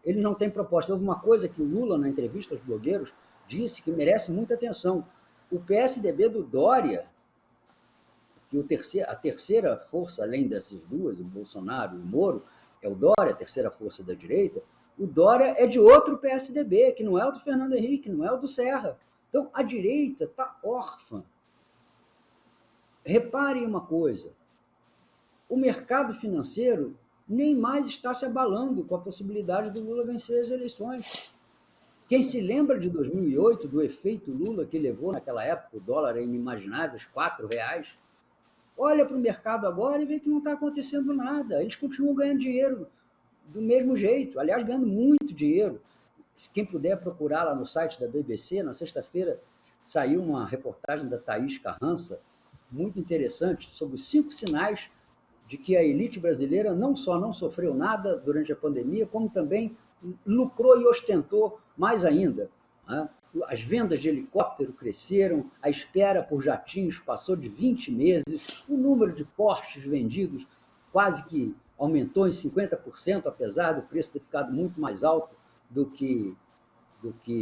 Houve uma coisa que o Lula, na entrevista aos blogueiros, disse que merece muita atenção. O PSDB do Dória, que a terceira força, além dessas duas, o Bolsonaro e o Moro, é o Dória, a terceira força da direita. O Dória é de outro PSDB, que não é o do Fernando Henrique, não é o do Serra. Então, a direita está órfã. Reparem uma coisa, o mercado financeiro nem mais está se abalando com a possibilidade do Lula vencer as eleições. Quem se lembra de 2008, do efeito Lula que levou naquela época o dólar a inimagináveis R$4, olha para o mercado agora e vê que não está acontecendo nada. Eles continuam ganhando dinheiro do mesmo jeito, aliás, ganhando muito dinheiro. Quem puder procurar lá no site da BBC, na sexta-feira, saiu uma reportagem da Thaís Carrança, muito interessante, sobre os 5 sinais de que a elite brasileira não só não sofreu nada durante a pandemia, como também lucrou e ostentou mais ainda. Né? As vendas de helicóptero cresceram, a espera por jatinhos passou de 20 meses, o número de Porsches vendidos quase que aumentou em 50%, apesar do preço ter ficado muito mais alto do que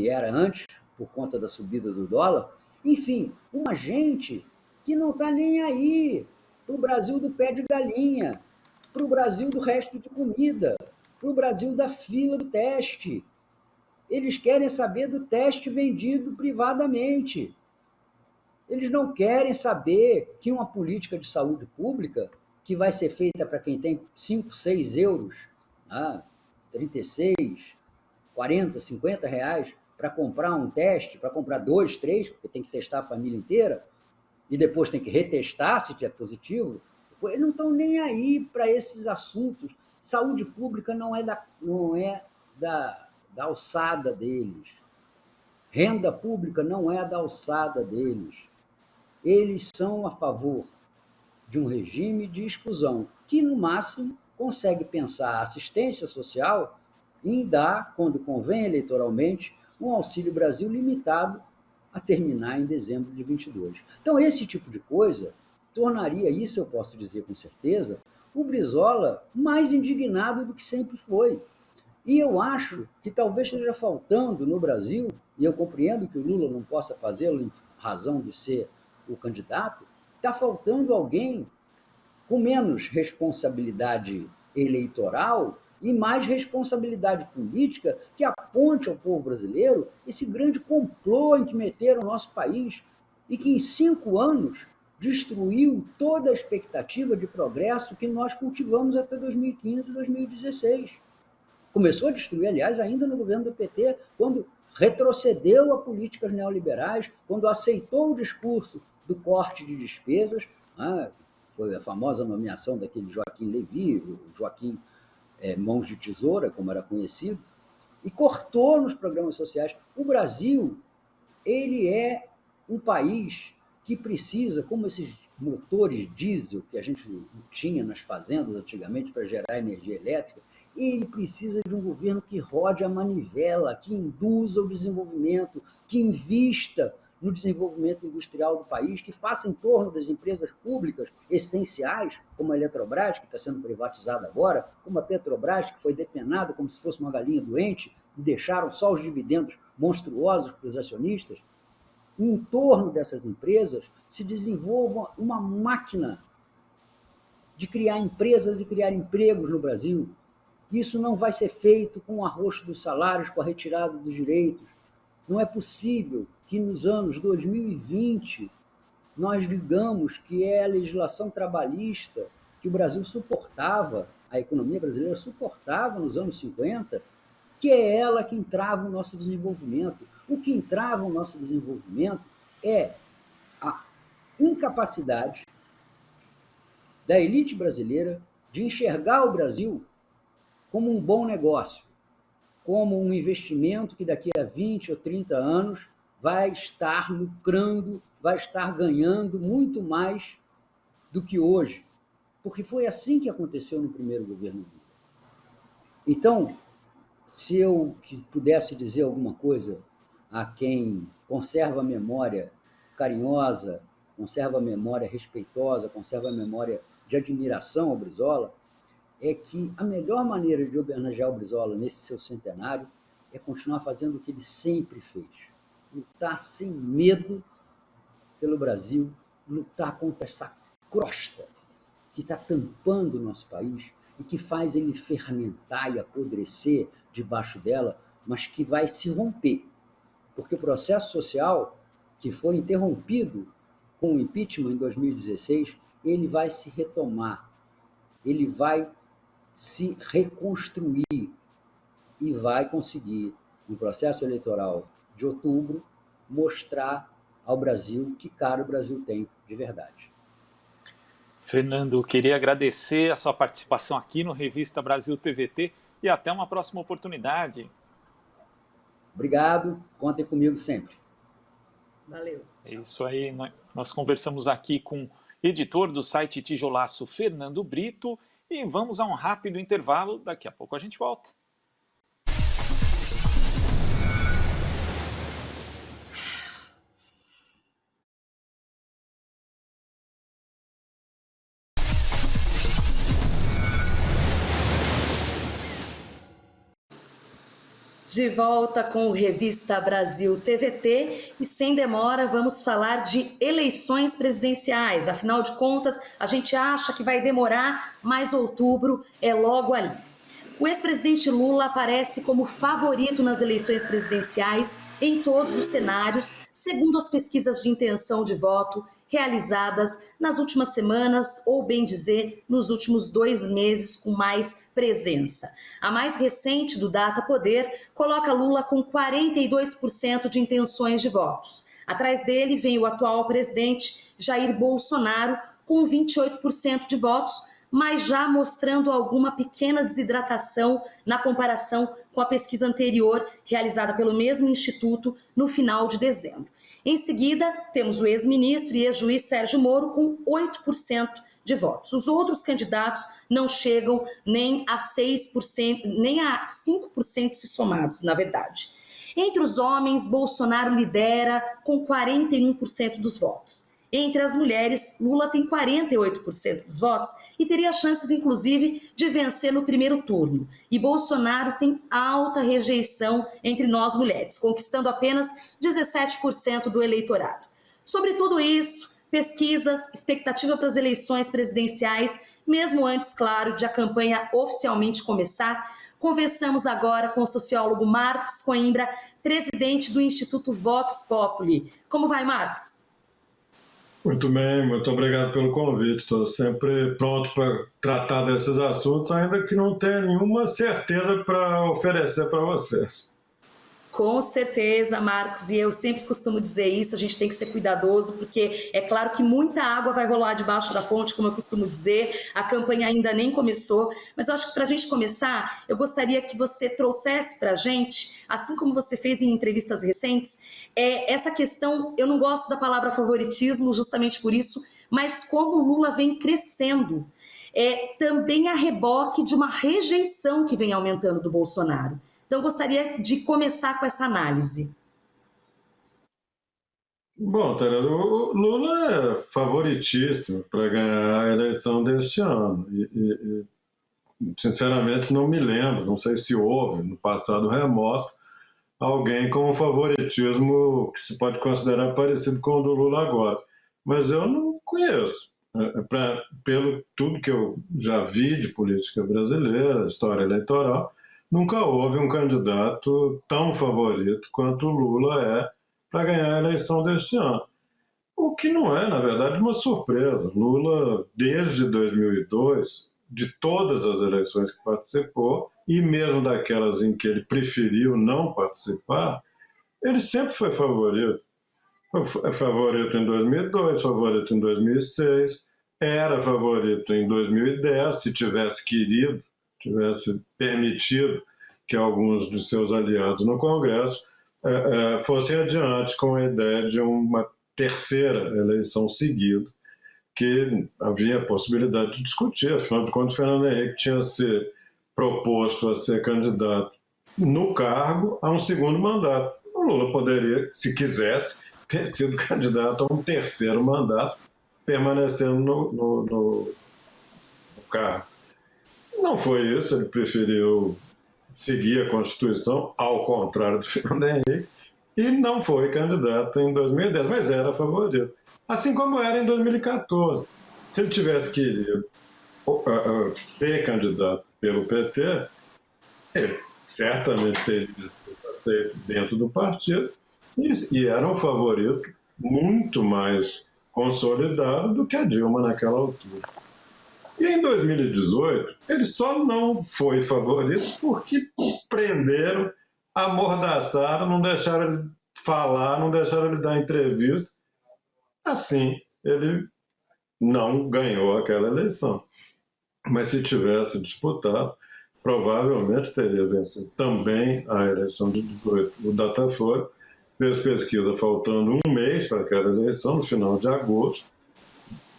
era antes, por conta da subida do dólar. Enfim, uma gente que não está nem aí para o Brasil do pé de galinha, para o Brasil do resto de comida, para o Brasil da fila do teste. Eles querem saber do teste vendido privadamente. Eles não querem saber que uma política de saúde pública, que vai ser feita para quem tem 5, 6 euros, 36, 40, 50 reais, para comprar um teste, para comprar 2, 3, porque tem que testar a família inteira, e depois tem que retestar se tiver positivo, eles não estão nem aí para esses assuntos. Saúde pública não é da alçada deles. Renda pública não é da alçada deles. Eles são a favor de um regime de exclusão, que, no máximo, consegue pensar a assistência social em dar, quando convém eleitoralmente, um Auxílio Brasil limitado a terminar em dezembro de 22. Então, esse tipo de coisa tornaria, isso eu posso dizer com certeza, o Brizola mais indignado do que sempre foi. E eu acho que talvez esteja faltando no Brasil, e eu compreendo que o Lula não possa fazê-lo em razão de ser o candidato, está faltando alguém com menos responsabilidade eleitoral e mais responsabilidade política que aponte ao povo brasileiro esse grande complô em que meteram o nosso país e que em 5 anos destruiu toda a expectativa de progresso que nós cultivamos até 2015 e 2016. Começou a destruir, aliás, ainda no governo do PT, quando retrocedeu a políticas neoliberais, quando aceitou o discurso do corte de despesas, foi a famosa nomeação daquele Joaquim Levy, o Joaquim Mãos de Tesoura, como era conhecido, e cortou nos programas sociais. O Brasil, ele é um país que precisa, como esses motores diesel que a gente tinha nas fazendas antigamente para gerar energia elétrica, ele precisa de um governo que rode a manivela, que induza o desenvolvimento, que invista no desenvolvimento industrial do país, que faça em torno das empresas públicas essenciais, como a Eletrobras, que está sendo privatizada agora, como a Petrobras, que foi depenada como se fosse uma galinha doente, e deixaram só os dividendos monstruosos para os acionistas. Em torno dessas empresas se desenvolva uma máquina de criar empresas e criar empregos no Brasil. Isso não vai ser feito com o arroxo dos salários, com a retirada dos direitos. Não é possível que nos anos 2020 nós digamos que é a legislação trabalhista que o Brasil suportava, a economia brasileira suportava nos anos 50, que é ela que entrava o nosso desenvolvimento. O que entrava o nosso desenvolvimento é a incapacidade da elite brasileira de enxergar o Brasil como um bom negócio, como um investimento que daqui a 20 ou 30 anos vai estar lucrando, vai estar ganhando muito mais do que hoje. Porque foi assim que aconteceu no primeiro governo Lula. Então, se eu pudesse dizer alguma coisa a quem conserva a memória carinhosa, conserva a memória respeitosa, conserva a memória de admiração ao Brizola, é que a melhor maneira de homenagear o Brizola nesse seu centenário é continuar fazendo o que ele sempre fez. Lutar sem medo pelo Brasil, lutar contra essa crosta que está tampando o nosso país e que faz ele ferramentar e apodrecer debaixo dela, mas que vai se romper. Porque o processo social que foi interrompido com o impeachment em 2016, ele vai se retomar, ele vai se reconstruir e vai conseguir, no processo eleitoral de outubro, mostrar ao Brasil que cara o Brasil tem de verdade. Fernando, queria agradecer a sua participação aqui no Revista Brasil TVT e até uma próxima oportunidade. Obrigado, contem comigo sempre. Valeu. É isso aí, nós conversamos aqui com o editor do site Tijolaço, Fernando Brito, e vamos a um rápido intervalo, daqui a pouco a gente volta. De volta com o Revista Brasil TVT e sem demora vamos falar de eleições presidenciais. Afinal de contas, a gente acha que vai demorar, mas outubro é logo ali. O ex-presidente Lula aparece como favorito nas eleições presidenciais em todos os cenários, segundo as pesquisas de intenção de voto realizadas nas últimas semanas, ou bem dizer, nos últimos 2 meses com mais presença. A mais recente, do Data Poder, coloca Lula com 42% de intenções de votos. Atrás dele vem o atual presidente Jair Bolsonaro com 28% de votos, mas já mostrando alguma pequena desidratação na comparação com a pesquisa anterior, realizada pelo mesmo instituto no final de dezembro. Em seguida, temos o ex-ministro e ex-juiz Sérgio Moro com 8% de votos. Os outros candidatos não chegam nem a 6%, nem a 5% se somados, na verdade. Entre os homens, Bolsonaro lidera com 41% dos votos. Entre as mulheres, Lula tem 48% dos votos e teria chances, inclusive, de vencer no primeiro turno. E Bolsonaro tem alta rejeição entre nós mulheres, conquistando apenas 17% do eleitorado. Sobre tudo isso, pesquisas, expectativa para as eleições presidenciais, mesmo antes, claro, de a campanha oficialmente começar, conversamos agora com o sociólogo Marcos Coimbra, presidente do Instituto Vox Populi. Como vai, Marcos? Muito bem, muito obrigado pelo convite. Estou sempre pronto para tratar desses assuntos, ainda que não tenha nenhuma certeza para oferecer para vocês. Com certeza, Marcos, e eu sempre costumo dizer isso, a gente tem que ser cuidadoso, porque é claro que muita água vai rolar debaixo da ponte, como eu costumo dizer, a campanha ainda nem começou, mas eu acho que para a gente começar, eu gostaria que você trouxesse para a gente, assim como você fez em entrevistas recentes, essa questão, eu não gosto da palavra favoritismo, justamente por isso, mas como o Lula vem crescendo, também a reboque de uma rejeição que vem aumentando do Bolsonaro. Então, eu gostaria de começar com essa análise. Bom, Tara, o Lula é favoritíssimo para ganhar a eleição deste ano. Sinceramente, não me lembro, não sei se houve no passado remoto alguém com um favoritismo que se pode considerar parecido com o do Lula agora. Mas eu não conheço. Pelo tudo que eu já vi de política brasileira, história eleitoral, nunca houve um candidato tão favorito quanto o Lula é para ganhar a eleição deste ano. O que não é, na verdade, uma surpresa. Lula, desde 2002, de todas as eleições que participou, e mesmo daquelas em que ele preferiu não participar, ele sempre foi favorito. Foi favorito em 2002, favorito em 2006, era favorito em 2010, se tivesse querido, tivesse permitido que alguns de seus aliados no Congresso fossem adiante com a ideia de uma terceira eleição seguida, que havia a possibilidade de discutir. Afinal de contas, Fernando Henrique tinha se proposto a ser candidato no cargo a um segundo mandato. O Lula poderia, se quisesse, ter sido candidato a um terceiro mandato, permanecendo no cargo. Não foi isso, ele preferiu seguir a Constituição, ao contrário do Fernando Henrique, e não foi candidato em 2010, mas era favorito. Assim como era em 2014. Se ele tivesse querido ser candidato pelo PT, ele certamente teria sido aceito dentro do partido e era um favorito muito mais consolidado do que a Dilma naquela altura. E em 2018, ele só não foi favorito porque prenderam, amordaçaram, não deixaram ele falar, não deixaram ele dar entrevista. Assim, ele não ganhou aquela eleição. Mas se tivesse disputado, provavelmente teria vencido também a eleição de 18. O Datafolha fez pesquisa faltando um mês para aquela eleição, no final de agosto,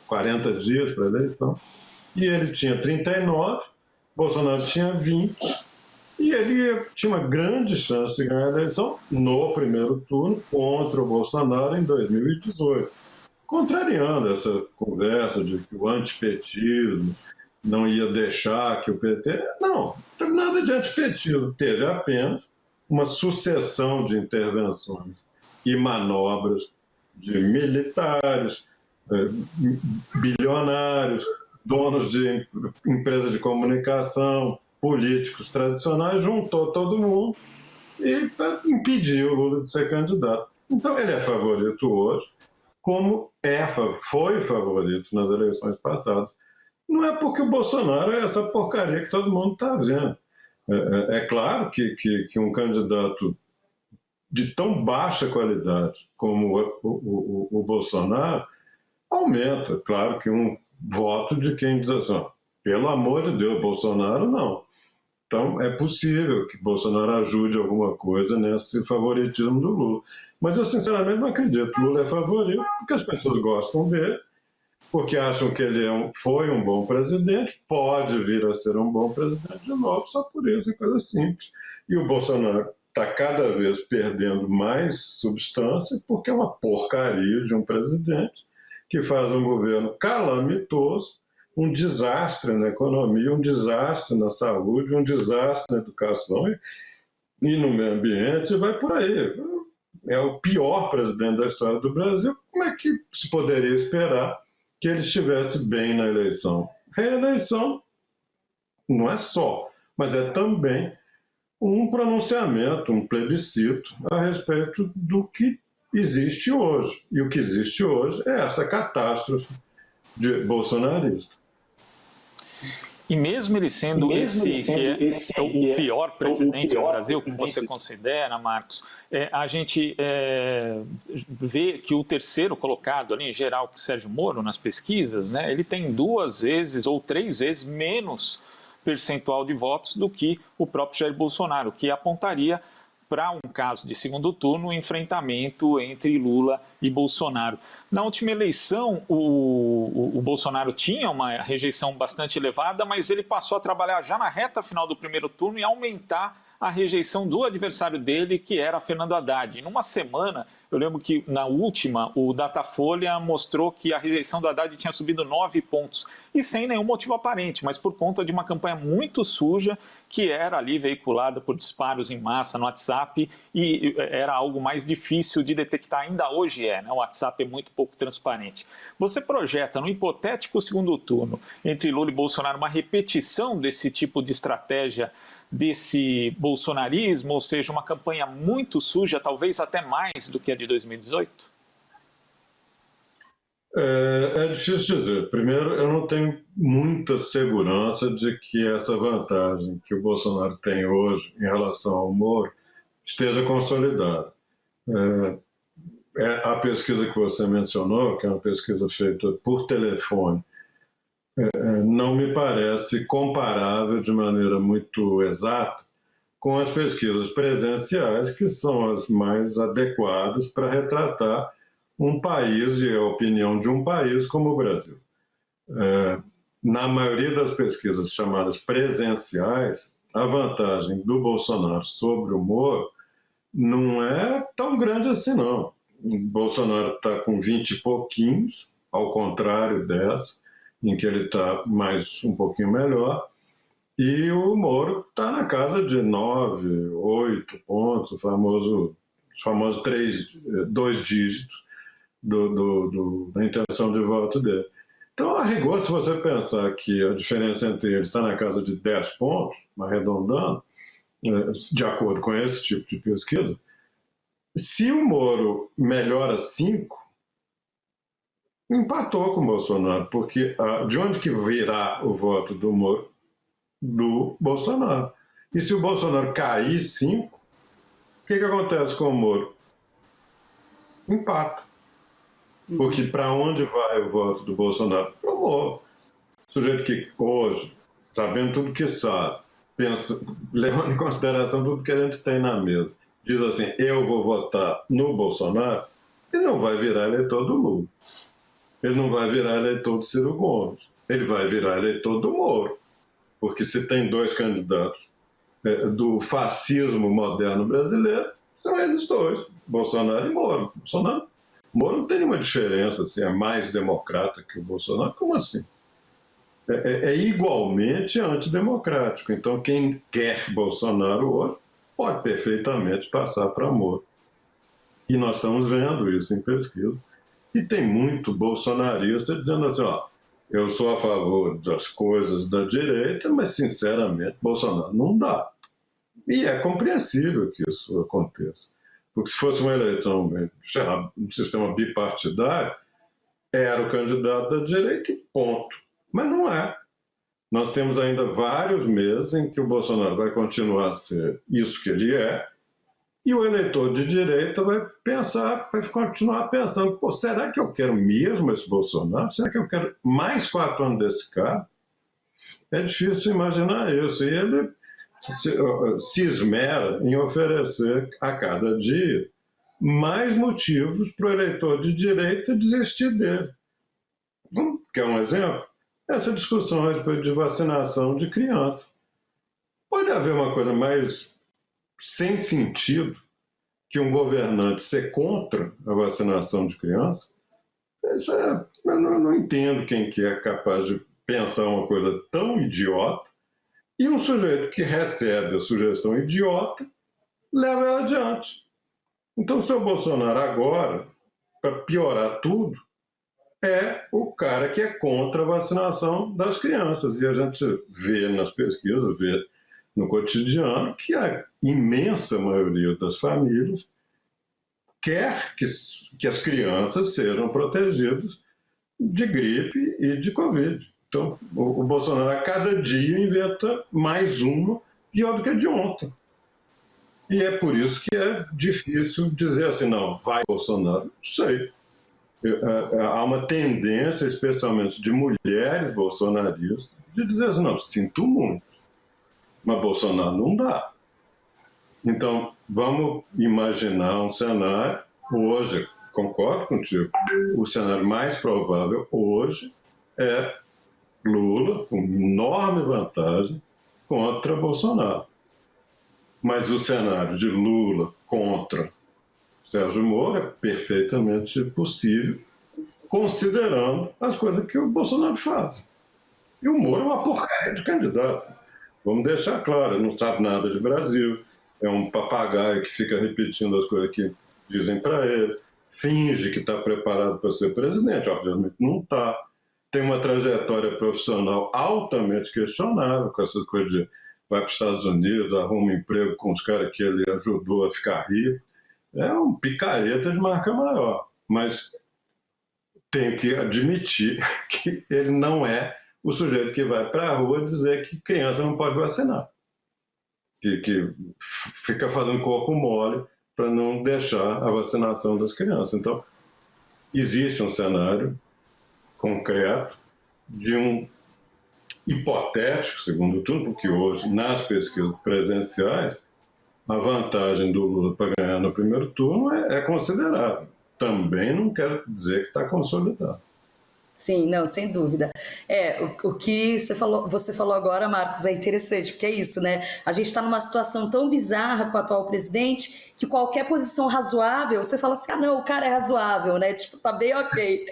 40 dias para a eleição, e ele tinha 39, Bolsonaro tinha 20, e ele tinha uma grande chance de ganhar a eleição no primeiro turno contra o Bolsonaro em 2018, contrariando essa conversa de que o antipetismo não ia deixar que o PT... Não teve nada de antipetismo, teve apenas uma sucessão de intervenções e manobras de militares, bilionários, donos de empresas de comunicação, políticos tradicionais, juntou todo mundo e impediu o Lula de ser candidato. Então ele é favorito hoje, como foi favorito nas eleições passadas. Não é porque o Bolsonaro é essa porcaria que todo mundo está vendo. É claro que um candidato de tão baixa qualidade como o Bolsonaro aumenta. Claro que um voto de quem diz assim, pelo amor de Deus, Bolsonaro não. Então é possível que Bolsonaro ajude alguma coisa nesse favoritismo do Lula. Mas eu sinceramente não acredito. Lula é favorito porque as pessoas gostam dele, porque acham que ele foi um bom presidente, pode vir a ser um bom presidente de novo, só por isso, é coisa simples. E o Bolsonaro está cada vez perdendo mais substância, porque é uma porcaria de um presidente que faz um governo calamitoso, um desastre na economia, um desastre na saúde, um desastre na educação e no meio ambiente, e vai por aí. É o pior presidente da história do Brasil. Como é que se poderia esperar que ele estivesse bem na eleição? Reeleição não é só, mas é também um pronunciamento, um plebiscito a respeito do que existe hoje. E o que existe hoje é essa catástrofe bolsonarista. E mesmo ele sendo esse que é o pior presidente do Brasil, como você considera, Marcos, a gente vê que o terceiro colocado ali, em geral, que Sérgio Moro, nas pesquisas, né, ele tem 2 vezes ou 3 vezes menos percentual de votos do que o próprio Jair Bolsonaro, que apontaria para um caso de segundo turno, um enfrentamento entre Lula e Bolsonaro. Na última eleição, o Bolsonaro tinha uma rejeição bastante elevada, mas ele passou a trabalhar já na reta final do primeiro turno e aumentar a rejeição do adversário dele, que era Fernando Haddad. Em uma semana, eu lembro que na última, o Datafolha mostrou que a rejeição do Haddad tinha subido 9 pontos, e sem nenhum motivo aparente, mas por conta de uma campanha muito suja, que era ali veiculada por disparos em massa no WhatsApp, e era algo mais difícil de detectar, ainda hoje né? O WhatsApp é muito pouco transparente. Você projeta, no hipotético segundo turno, entre Lula e Bolsonaro, uma repetição desse tipo de estratégia, desse bolsonarismo, ou seja, uma campanha muito suja, talvez até mais do que a de 2018? É difícil dizer. Primeiro, eu não tenho muita segurança de que essa vantagem que o Bolsonaro tem hoje em relação ao Moro esteja consolidada. A pesquisa que você mencionou, que é uma pesquisa feita por telefone, não me parece comparável de maneira muito exata com as pesquisas presenciais, que são as mais adequadas para retratar um país e a opinião de um país como o Brasil. Na maioria das pesquisas chamadas presenciais, a vantagem do Bolsonaro sobre o Moro não é tão grande assim, não. O Bolsonaro está com 20 e pouquinhos, ao contrário dessa, em que ele está um pouquinho melhor, e o Moro está na casa de 9, 8 pontos, os famosos 2 dígitos da intenção de voto dele. Então, a rigor, se você pensar que a diferença entre eles está na casa de 10 pontos, arredondando, de acordo com esse tipo de pesquisa, se o Moro melhora 5, empatou com o Bolsonaro, porque de onde que virá o voto do Moro? Do Bolsonaro. E se o Bolsonaro cair 5, o que acontece com o Moro? Empata. Porque para onde vai o voto do Bolsonaro? Para o Moro. Sujeito que hoje, sabendo tudo que sabe, pensa, levando em consideração tudo que a gente tem na mesa, diz assim, eu vou votar no Bolsonaro, ele não vai virar eleitor do Lula. Ele não vai virar eleitor do Ciro Gomes. Ele vai virar eleitor do Moro. Porque se tem dois candidatos do fascismo moderno brasileiro, são eles dois, Bolsonaro e Moro. Moro não tem nenhuma diferença, assim, é mais democrata que o Bolsonaro. Como assim? É igualmente antidemocrático. Então, quem quer Bolsonaro hoje pode perfeitamente passar para Moro. E nós estamos vendo isso em pesquisa. E tem muito bolsonarista dizendo assim, ó, eu sou a favor das coisas da direita, mas, sinceramente, Bolsonaro não dá. E é compreensível que isso aconteça. Porque se fosse uma eleição, sei lá, um sistema bipartidário, era o candidato da direita e ponto. Mas não é. Nós temos ainda vários meses em que o Bolsonaro vai continuar a ser isso que ele é, e o eleitor de direita vai continuar pensando, pô, será que eu quero mesmo esse Bolsonaro? Será que eu quero mais 4 anos desse cara? É difícil imaginar isso. E ele se esmera em oferecer a cada dia mais motivos para o eleitor de direita desistir dele. Quer um exemplo? Essa discussão a respeito de vacinação de criança. Pode haver uma coisa mais sem sentido que um governante ser contra a vacinação de criança? Eu não entendo quem que é capaz de pensar uma coisa tão idiota e um sujeito que recebe a sugestão idiota leva ela adiante. Então, o seu Bolsonaro agora, para piorar tudo, é o cara que é contra a vacinação das crianças. E a gente vê nas pesquisas, vê no cotidiano, que a imensa maioria das famílias quer que as crianças sejam protegidas de gripe e de Covid. Então, o Bolsonaro a cada dia inventa mais uma pior do que a de ontem. E é por isso que é difícil dizer assim, não, vai Bolsonaro, não sei. Há uma tendência, especialmente de mulheres bolsonaristas, de dizer assim, não, sinto muito, mas Bolsonaro não dá. Então, vamos imaginar um cenário, hoje, concordo contigo, o cenário mais provável hoje é Lula, com enorme vantagem, contra Bolsonaro. Mas o cenário de Lula contra Sérgio Moro é perfeitamente possível, considerando as coisas que o Bolsonaro faz. E o Moro é uma porcaria de candidato. Vamos deixar claro, ele não sabe nada de Brasil, é um papagaio que fica repetindo as coisas que dizem para ele, finge que está preparado para ser presidente, obviamente não está. Tem uma trajetória profissional altamente questionável, com essa coisa de vai para os Estados Unidos, arruma emprego com os caras que ele ajudou a ficar rico. É um picareta de marca maior, mas tenho que admitir que ele não é o sujeito que vai para a rua dizer que criança não pode vacinar, que fica fazendo corpo mole para não deixar a vacinação das crianças. Então, existe um cenário concreto de um hipotético segundo turno, porque hoje, nas pesquisas presenciais, a vantagem do Lula para ganhar no primeiro turno é considerável. Também não quero dizer que está consolidado. Sim, não, sem dúvida. O que você falou agora, Marcos, é interessante, porque é isso, né? A gente está numa situação tão bizarra com o atual presidente que qualquer posição razoável, você fala assim, não, o cara é razoável, né? Tipo, tá bem ok.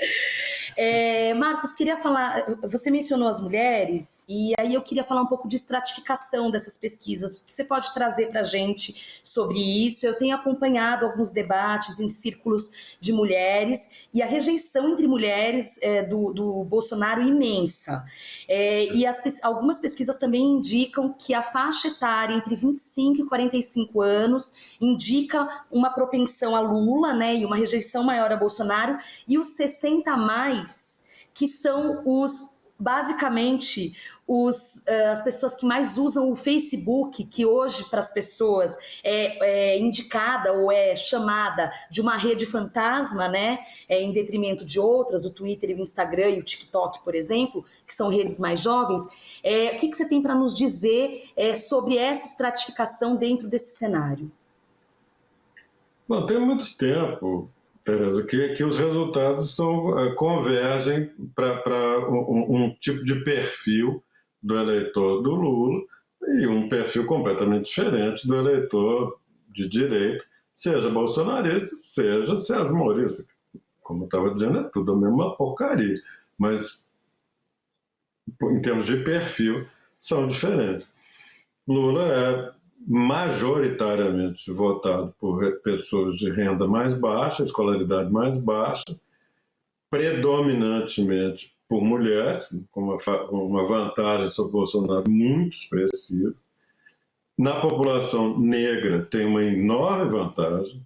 Marcos, queria falar, você mencionou as mulheres, e aí eu queria falar um pouco de estratificação dessas pesquisas, o que você pode trazer para a gente sobre isso? Eu tenho acompanhado alguns debates em círculos de mulheres, e a rejeição entre mulheres do Bolsonaro é imensa. E algumas pesquisas também indicam que a faixa etária entre 25 e 45 anos indica uma propensão a Lula, né, e uma rejeição maior a Bolsonaro, e os 60 a mais, que são basicamente as pessoas que mais usam o Facebook, que hoje para as pessoas é indicada ou é chamada de uma rede fantasma, né? Em detrimento de outras, o Twitter, o Instagram e o TikTok, por exemplo, que são redes mais jovens. O que você tem para nos dizer sobre essa estratificação dentro desse cenário? Bom, tem muito tempo, Tereza, que os resultados convergem para um tipo de perfil do eleitor do Lula e um perfil completamente diferente do eleitor de direita, seja bolsonarista, seja Sérgio Maurício. Como eu estava dizendo, é tudo a mesma porcaria. Mas, em termos de perfil, são diferentes. Lula é majoritariamente votado por pessoas de renda mais baixa, escolaridade mais baixa, predominantemente por mulheres, com uma vantagem sobre o Bolsonaro muito expressiva. Na população negra tem uma enorme vantagem.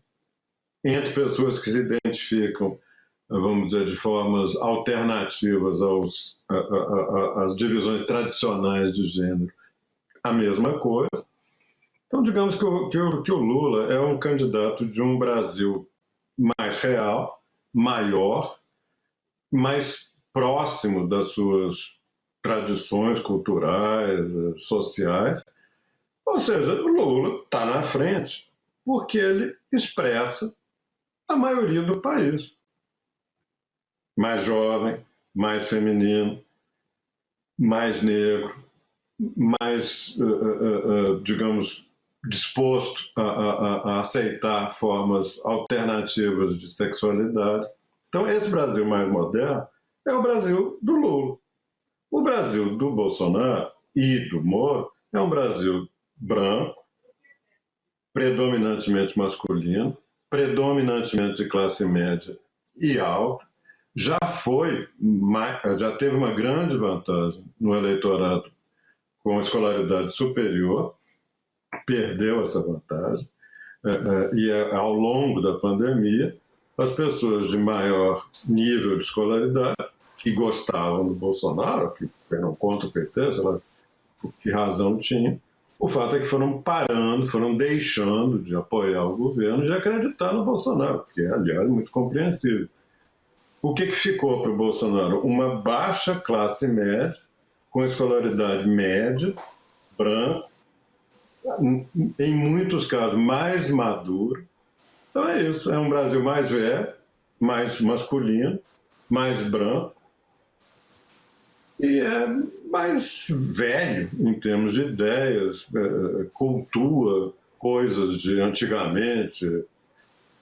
Entre pessoas que se identificam, vamos dizer, de formas alternativas às divisões tradicionais de gênero, a mesma coisa. Então, digamos que o Lula é um candidato de um Brasil mais real, maior, mais próximo das suas tradições culturais, sociais. Ou seja, o Lula está na frente porque ele expressa a maioria do país. Mais jovem, mais feminino, mais negro, mais, digamos, disposto a aceitar formas alternativas de sexualidade. Então, esse Brasil mais moderno é o Brasil do Lula. O Brasil do Bolsonaro e do Moro é um Brasil branco, predominantemente masculino, predominantemente de classe média e alta, já teve uma grande vantagem no eleitorado com escolaridade superior, perdeu essa vantagem, e ao longo da pandemia, as pessoas de maior nível de escolaridade, que gostavam do Bolsonaro, que eram contra o PT, sei lá por que razão tinham, o fato é que foram parando, foram deixando de apoiar o governo e de acreditar no Bolsonaro, que é, aliás, muito compreensível. O que ficou para o Bolsonaro? Uma baixa classe média, com escolaridade média, branca, em muitos casos mais maduro. Então é isso, é um Brasil mais velho, mais masculino, mais branco, e é mais velho em termos de ideias, cultua coisas de antigamente,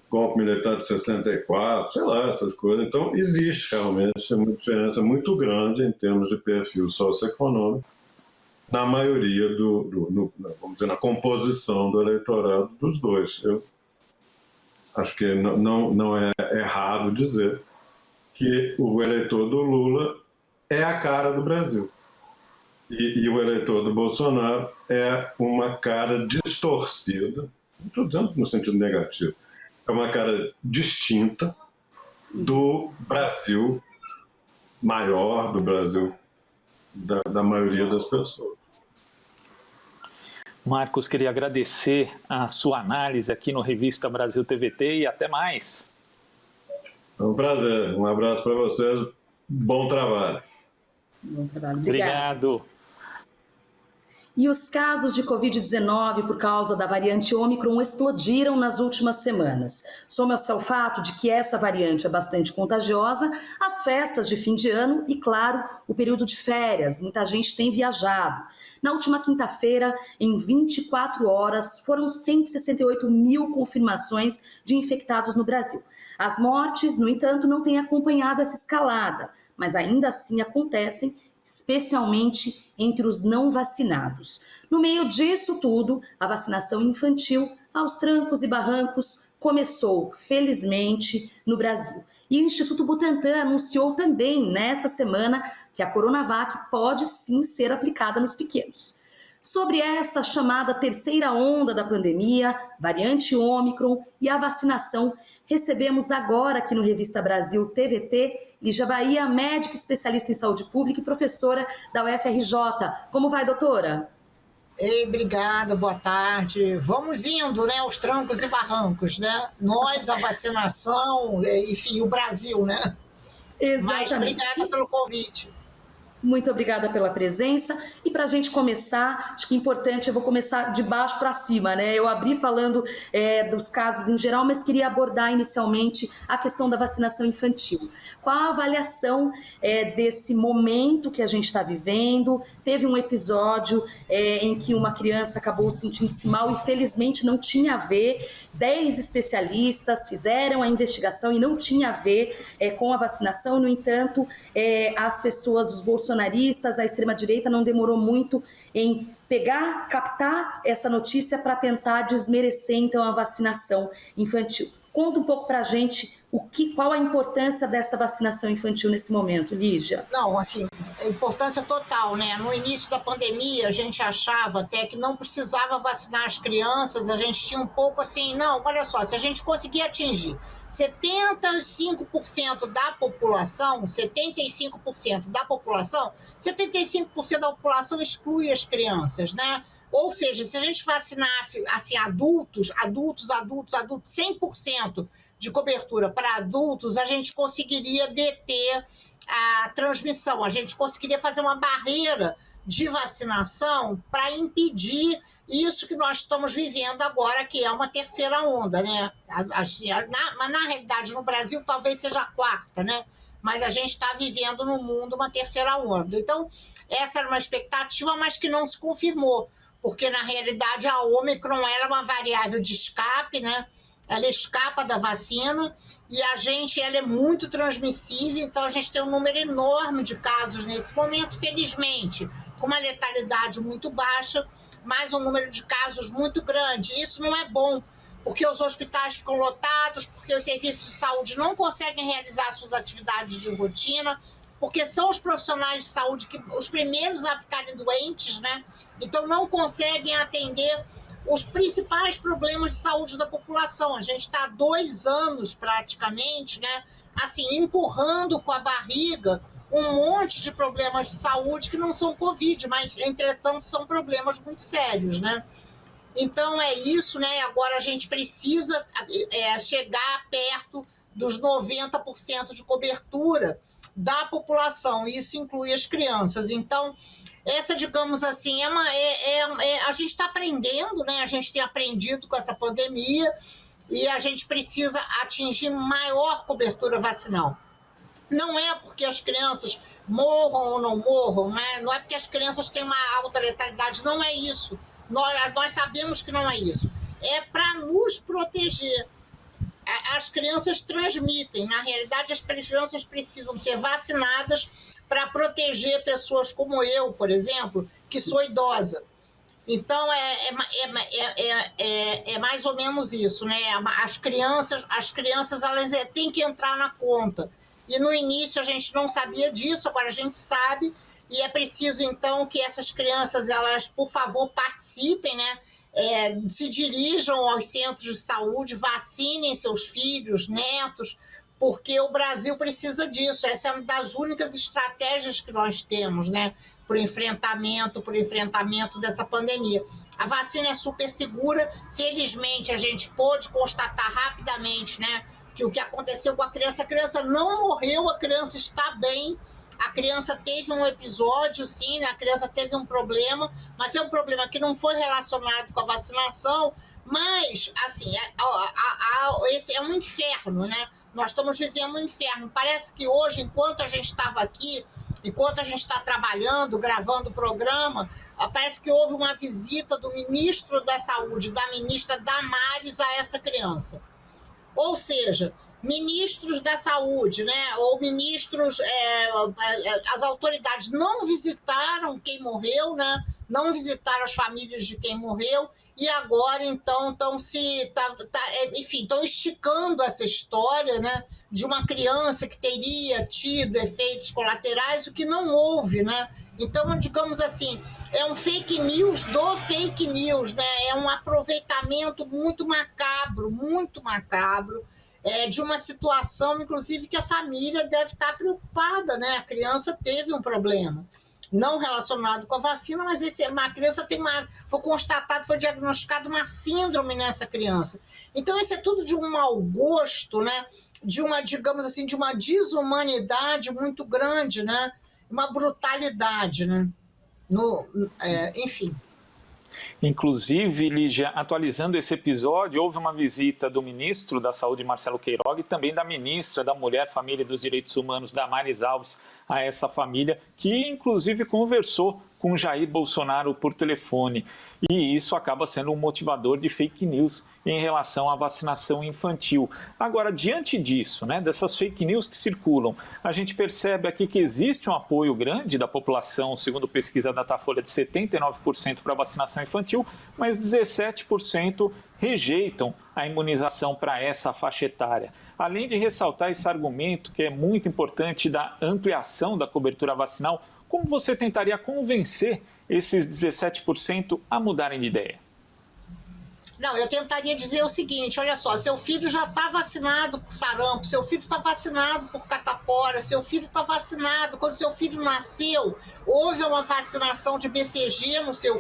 golpe militar de 64, sei lá, essas coisas. Então existe realmente uma diferença muito grande em termos de perfil socioeconômico na maioria vamos dizer, na composição do eleitorado dos dois. Eu acho que não é errado dizer que o eleitor do Lula é a cara do Brasil. E o eleitor do Bolsonaro é uma cara distorcida, não estou dizendo no sentido negativo, é uma cara distinta do Brasil maior, do Brasil da maioria das pessoas. Marcos, queria agradecer a sua análise aqui no Revista Brasil TVT e até mais. É um prazer, um abraço para vocês, bom trabalho. Bom trabalho, obrigado. E os casos de Covid-19 por causa da variante Ômicron explodiram nas últimas semanas. Soma-se ao fato de que essa variante é bastante contagiosa, as festas de fim de ano e, claro, o período de férias. Muita gente tem viajado. Na última quinta-feira, em 24 horas, foram 168 mil confirmações de infectados no Brasil. As mortes, no entanto, não têm acompanhado essa escalada, mas ainda assim acontecem, especialmente entre os não vacinados. No meio disso tudo, a vacinação infantil, aos trancos e barrancos, começou, felizmente, no Brasil. E o Instituto Butantan anunciou também, nesta semana, que a Coronavac pode sim ser aplicada nos pequenos. Sobre essa chamada terceira onda da pandemia, variante Ômicron e a vacinação, recebemos agora aqui no Revista Brasil TVT, Lígia Bahia, médica especialista em saúde pública e professora da UFRJ. Como vai, doutora? Ei, obrigada, boa tarde. Vamos indo, né, aos trancos e barrancos, né? Nós, a vacinação, enfim, o Brasil, né? Exatamente. Mas obrigada pelo convite. Muito obrigada pela presença. E para a gente começar, acho que é importante, eu vou começar de baixo para cima, né? Eu abri falando dos casos em geral, mas queria abordar inicialmente a questão da vacinação infantil. Qual a avaliação desse momento que a gente está vivendo? Teve um episódio em que uma criança acabou sentindo-se mal e felizmente não tinha a ver. 10 especialistas fizeram a investigação e não tinha a ver com a vacinação. No entanto, as pessoas, os bolsonaristas, a extrema-direita não demorou muito em captar essa notícia para tentar desmerecer então a vacinação infantil. Conta um pouco para a gente qual a importância dessa vacinação infantil nesse momento, Lígia. Não, assim, importância total, né? No início da pandemia, a gente achava até que não precisava vacinar as crianças, a gente tinha um pouco assim, não, olha só, se a gente conseguir atingir 75% da população, 75% da população, 75% da população exclui as crianças, né? Ou seja, se a gente vacinasse assim, adultos, 100% de cobertura para adultos, a gente conseguiria deter a transmissão, a gente conseguiria fazer uma barreira de vacinação para impedir isso que nós estamos vivendo agora, que é uma terceira onda, né? Mas na realidade, no Brasil, talvez seja a quarta, né? Mas a gente está vivendo no mundo uma terceira onda. Então, essa era uma expectativa, mas que não se confirmou, porque na realidade a Ômicron ela é uma variável de escape, né? Ela escapa da vacina e ela é muito transmissível, então a gente tem um número enorme de casos nesse momento, felizmente, com uma letalidade muito baixa, mas um número de casos muito grande. Isso não é bom, porque os hospitais ficam lotados, porque os serviços de saúde não conseguem realizar suas atividades de rotina, porque são os profissionais de saúde os primeiros a ficarem doentes, né? Então não conseguem atender os principais problemas de saúde da população. A gente está há 2 anos praticamente, né? Assim, empurrando com a barriga um monte de problemas de saúde que não são Covid, mas, entretanto, são problemas muito sérios, né? Então, é isso, né? Agora a gente precisa chegar perto dos 90% de cobertura da população, e isso inclui as crianças. Então, essa, digamos assim, a gente está aprendendo, né? A gente tem aprendido com essa pandemia e a gente precisa atingir maior cobertura vacinal. Não é porque as crianças morram ou não morram, né? Não é porque as crianças têm uma alta letalidade, não é isso. Nós sabemos que não é isso. É para nos proteger. As crianças transmitem. Na realidade, as crianças precisam ser vacinadas para proteger pessoas como eu, por exemplo, que sou idosa. Então, é mais ou menos isso, né? As crianças elas têm que entrar na conta. E no início a gente não sabia disso, agora a gente sabe, e é preciso, então, que essas crianças, elas, por favor, participem, né? Se dirijam aos centros de saúde, vacinem seus filhos, netos, porque o Brasil precisa disso. Essa é uma das únicas estratégias que nós temos, né, para o enfrentamento dessa pandemia. A vacina é super segura. Felizmente, a gente pôde constatar rapidamente, né, que o que aconteceu com a criança não morreu, a criança está bem. A criança teve um episódio, sim, né? A criança teve um problema, mas é um problema que não foi relacionado com a vacinação, mas, assim, esse é um inferno, né? Nós estamos vivendo um inferno. Parece que hoje, enquanto a gente estava aqui, enquanto a gente está trabalhando, gravando o programa, parece que houve uma visita do ministro da Saúde, da ministra Damares, a essa criança. Ou seja, ministros da saúde, né, ou ministros, as autoridades não visitaram quem morreu, né, não visitaram as famílias de quem morreu, e agora, então, estão esticando essa história, né, de uma criança que teria tido efeitos colaterais, o que não houve, né? Então, digamos assim, é um fake news do fake news, né? É um aproveitamento muito macabro, de uma situação, inclusive, que a família deve estar preocupada, né? A criança teve um problema, não relacionado com a vacina, mas uma criança foi diagnosticada uma síndrome nessa criança. Então, isso é tudo de um mau gosto, né? De uma, digamos assim, de uma desumanidade muito grande, né? uma brutalidade, né? Enfim. Inclusive, Lígia, atualizando esse episódio, houve uma visita do ministro da Saúde, Marcelo Queiroga, e também da ministra da Mulher, Família e dos Direitos Humanos, Damares Alves, a essa família, que inclusive conversou com Jair Bolsonaro por telefone. E isso acaba sendo um motivador de fake news em relação à vacinação infantil. Agora, diante disso, dessas fake news que circulam, a gente percebe aqui que existe um apoio grande da população, segundo pesquisa da Datafolha, de 79% para a vacinação infantil, mas 17% rejeitam a imunização para essa faixa etária. Além de ressaltar esse argumento que é muito importante da ampliação da cobertura vacinal, como você tentaria convencer esses 17% a mudarem de ideia? Não, eu tentaria dizer o seguinte, olha só, seu filho já está vacinado por sarampo, seu filho está vacinado por catapora, seu filho está vacinado, quando seu filho nasceu, houve uma vacinação de BCG no seu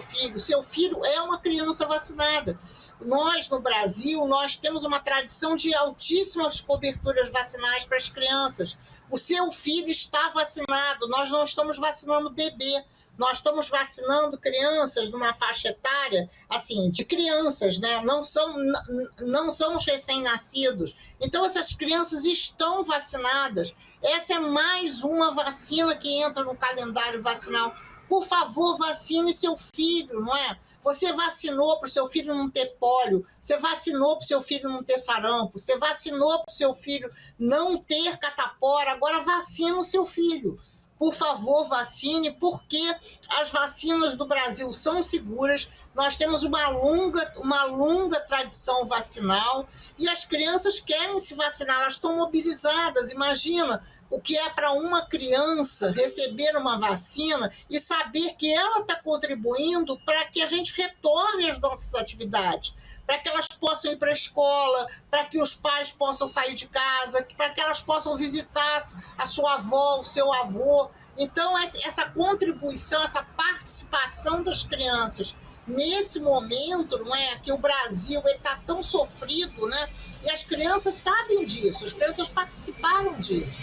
filho é uma criança vacinada. Nós, no Brasil, nós temos uma tradição de altíssimas coberturas vacinais para as crianças. O seu filho está vacinado, nós não estamos vacinando bebê. Nós estamos vacinando crianças numa faixa etária, assim, de crianças, né? Não são os recém-nascidos. Então, essas crianças estão vacinadas. Essa é mais uma vacina que entra no calendário vacinal. Por favor, vacine seu filho, não é? Você vacinou para o seu filho não ter pólio, você vacinou para o seu filho não ter sarampo, você vacinou para o seu filho não ter catapora, agora vacina o seu filho. Por favor, vacine, porque as vacinas do Brasil são seguras, nós temos uma longa tradição vacinal e as crianças querem se vacinar, elas estão mobilizadas. Imagina o que é para uma criança receber uma vacina e saber que ela está contribuindo para que a gente retorne às nossas atividades, para que elas possam ir para a escola, para que os pais possam sair de casa, para que elas possam visitar a sua avó, o seu avô. Então, essa contribuição, essa participação das crianças nesse momento, não é, que o Brasil está tão sofrido, né? E as crianças sabem disso, as crianças participaram disso.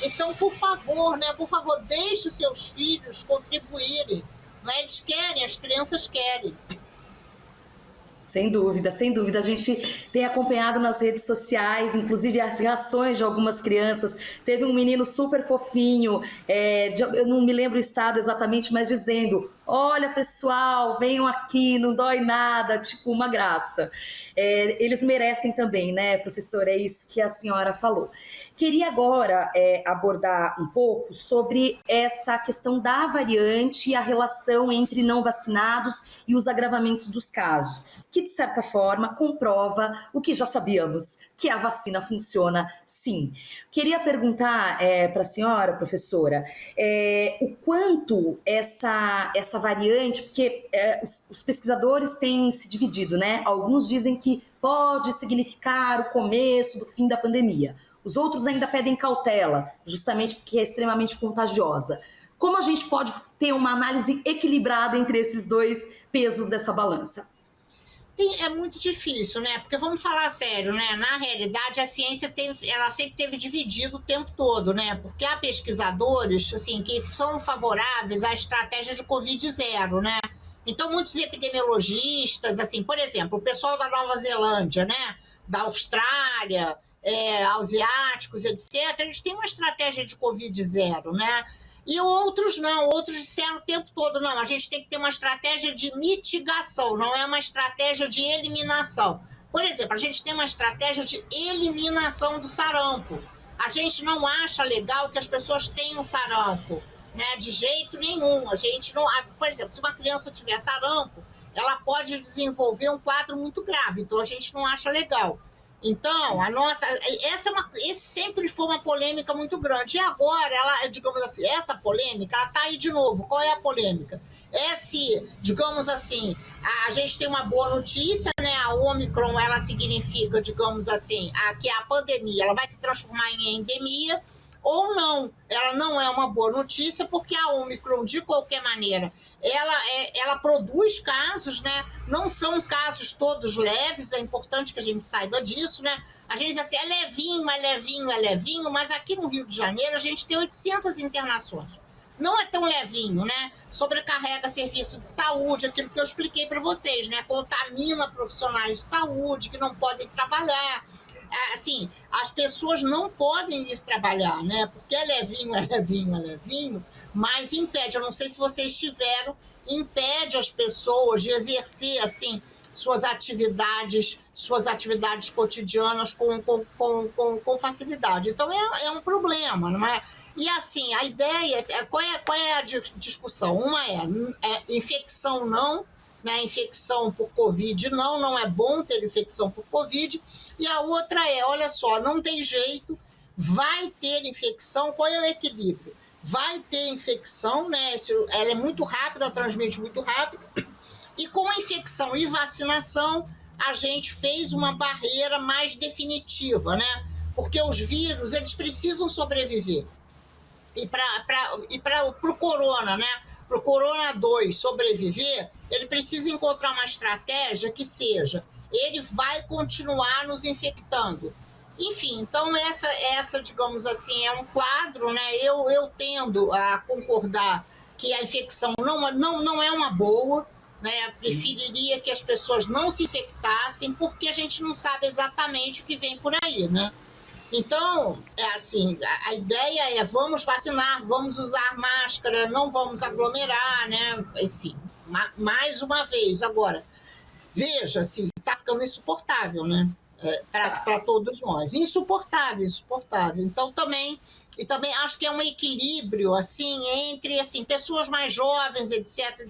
Então, por favor, deixe os seus filhos contribuírem. Né? Eles querem, as crianças querem. Sem dúvida, sem dúvida. A gente tem acompanhado nas redes sociais, inclusive as reações de algumas crianças. Teve um menino super fofinho, eu não me lembro o estado exatamente, mas dizendo: olha, pessoal, venham aqui, não dói nada, tipo, uma graça. Eles merecem também, né, professora? É isso que a senhora falou. Queria agora abordar um pouco sobre essa questão da variante e a relação entre não vacinados e os agravamentos dos casos, que, de certa forma, comprova o que já sabíamos, que a vacina funciona sim. Queria perguntar para a senhora, professora, o quanto essa variante, porque os pesquisadores têm se dividido, né? Alguns dizem que pode significar o começo do fim da pandemia. Os outros ainda pedem cautela, justamente porque é extremamente contagiosa. Como a gente pode ter uma análise equilibrada entre esses dois pesos dessa balança? É muito difícil, né? Porque vamos falar sério, né? Na realidade, a ciência ela sempre teve dividido o tempo todo, né? Porque há pesquisadores, assim, que são favoráveis à estratégia de Covid-0, né? Então, muitos epidemiologistas, assim, por exemplo, o pessoal da Nova Zelândia, né? Da Austrália, asiáticos, etc., eles têm uma estratégia de Covid-0, né? E outros não, outros disseram o tempo todo, não, a gente tem que ter uma estratégia de mitigação, não é uma estratégia de eliminação. Por exemplo, a gente tem uma estratégia de eliminação do sarampo. A gente não acha legal que as pessoas tenham sarampo, né? De jeito nenhum. A gente não, por exemplo, se uma criança tiver sarampo, ela pode desenvolver um quadro muito grave, então a gente não acha legal. Então, esse sempre foi uma polêmica muito grande. E agora, digamos assim, essa polêmica, ela está aí de novo. Qual é a polêmica? Digamos assim, a gente tem uma boa notícia, né? A Omicron, ela significa, digamos assim, que a pandemia ela vai se transformar em endemia, ou não. Ela não é uma boa notícia, porque a Omicron, de qualquer maneira, ela produz casos, né? Não são casos todos leves, é importante que a gente saiba disso, né? A gente diz assim, é levinho, mas aqui no Rio de Janeiro a gente tem 800 internações. não é tão levinho, né? Sobrecarrega serviço de saúde, aquilo que eu expliquei para vocês, né? Contamina profissionais de saúde que não podem trabalhar. Assim, as pessoas não podem ir trabalhar, né? Porque é levinho, mas impede. Eu não sei se vocês tiveram, impede as pessoas de exercer, assim, suas atividades cotidianas com facilidade. Então, é um problema, não é? E, assim, a ideia... Qual é a discussão? Uma é infecção não, né? Infecção por Covid não é bom ter infecção por Covid. E a outra é, olha só, não tem jeito, vai ter infecção, qual é o equilíbrio? Vai ter infecção, né? Ela é muito rápida, transmite muito rápido, e com a infecção e vacinação, a gente fez uma barreira mais definitiva, né? Porque os vírus, eles precisam sobreviver. E para o corona, né? Para o corona 2 sobreviver, ele precisa encontrar uma estratégia que seja, ele vai continuar nos infectando. Enfim, então essa, digamos assim, é um quadro, né? Eu tendo a concordar que a infecção não é uma boa, né? Preferiria que as pessoas não se infectassem, porque a gente não sabe exatamente o que vem por aí, né? Então, assim, a ideia é vamos vacinar, vamos usar máscara, não vamos aglomerar, né? Enfim, mais uma vez. Agora, veja, assim, está ficando insuportável, né? Para todos nós. Insuportável. Então, também acho que é um equilíbrio, assim, entre, assim, pessoas mais jovens, etc.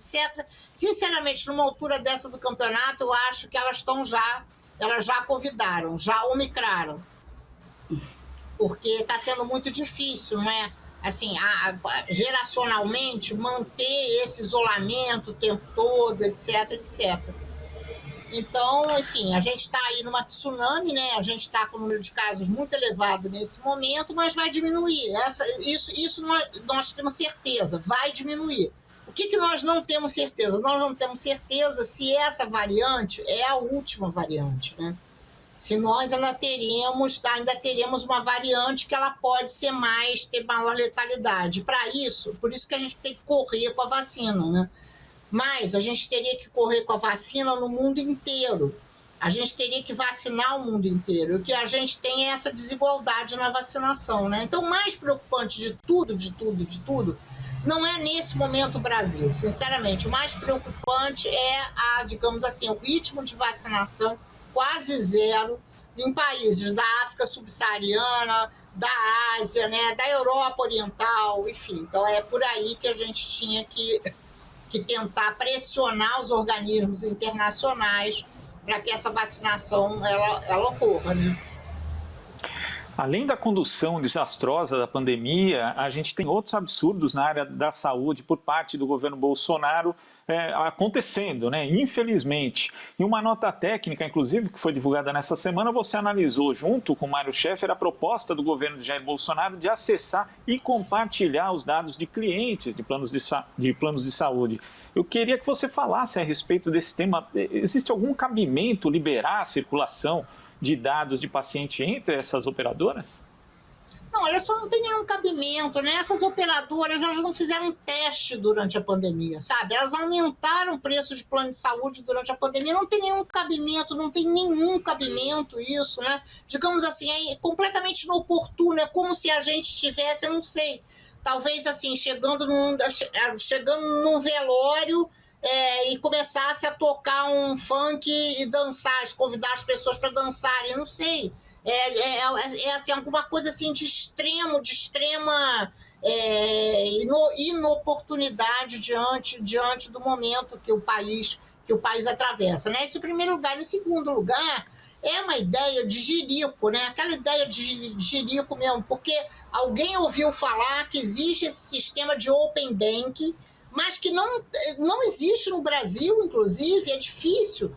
Sinceramente, numa altura dessa do campeonato, eu acho que elas já covidaram, já omicraram. Porque está sendo muito difícil, não é? Assim, geracionalmente, manter esse isolamento o tempo todo, etc. Então, enfim, a gente está aí numa tsunami, né? A gente está com um número de casos muito elevado nesse momento, mas vai diminuir. Isso nós temos certeza, vai diminuir. O que nós não temos certeza? Nós não temos certeza se essa variante é a última variante, né? Se nós ainda teremos uma variante que ela pode ter maior letalidade. Para isso, por isso que a gente tem que correr com a vacina, né? Mas a gente teria que correr com a vacina no mundo inteiro. A gente teria que vacinar o mundo inteiro. O que a gente tem é essa desigualdade na vacinação, né? Então, o mais preocupante de tudo, não é nesse momento o Brasil. Sinceramente, o mais preocupante é digamos assim, o ritmo de vacinação quase zero em países da África subsaariana, da Ásia, né, da Europa Oriental, enfim. Então, é por aí que a gente tinha que tentar pressionar os organismos internacionais para que essa vacinação ela ocorra, né? Além da condução desastrosa da pandemia, a gente tem outros absurdos na área da saúde por parte do governo Bolsonaro acontecendo, né? Infelizmente. Em uma nota técnica, inclusive, que foi divulgada nessa semana, você analisou, junto com Mário Schaeffer, a proposta do governo de Jair Bolsonaro de acessar e compartilhar os dados de clientes de planos de saúde. Eu queria que você falasse a respeito desse tema. Existe algum cabimento liberar a circulação de dados de paciente entre essas operadoras? Não, olha só, não tem nenhum cabimento, né? Essas operadoras, elas não fizeram teste durante a pandemia, sabe? Elas aumentaram o preço de plano de saúde durante a pandemia, não tem nenhum cabimento isso, né? Digamos assim, é completamente inoportuno, é como se a gente tivesse, eu não sei, talvez assim, chegando num velório, e começasse a tocar um funk e dançar, convidar as pessoas para dançarem, não sei. Assim, alguma coisa assim de extrema inoportunidade diante do momento que o país atravessa, né? Esse é o primeiro lugar. Em segundo lugar, é uma ideia de jirico, né? Aquela ideia de jirico mesmo, porque alguém ouviu falar que existe esse sistema de open bank, mas que não existe no Brasil, inclusive, é difícil.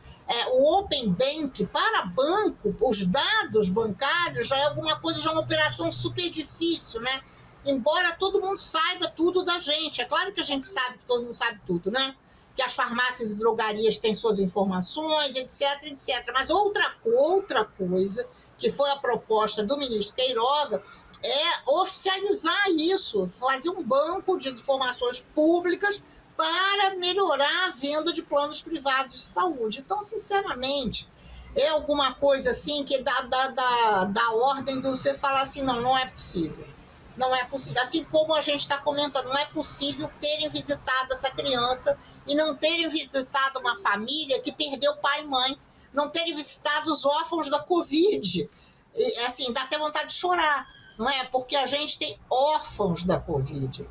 O Open Bank para banco, os dados bancários já é alguma coisa, já é uma operação super difícil, né? Embora todo mundo saiba tudo da gente. É claro que a gente sabe que todo mundo sabe tudo, né? Que as farmácias e drogarias têm suas informações, etc. Mas outra coisa que foi a proposta do ministro Queiroga é oficializar isso, fazer um banco de informações públicas para melhorar a venda de planos privados de saúde. Então, sinceramente, é alguma coisa assim que dá ordem de você falar assim, não é possível. Não é possível. Assim como a gente está comentando, não é possível terem visitado essa criança e não terem visitado uma família que perdeu pai e mãe, não terem visitado os órfãos da Covid. E, assim, dá até vontade de chorar, não é? Porque a gente tem órfãos da Covid,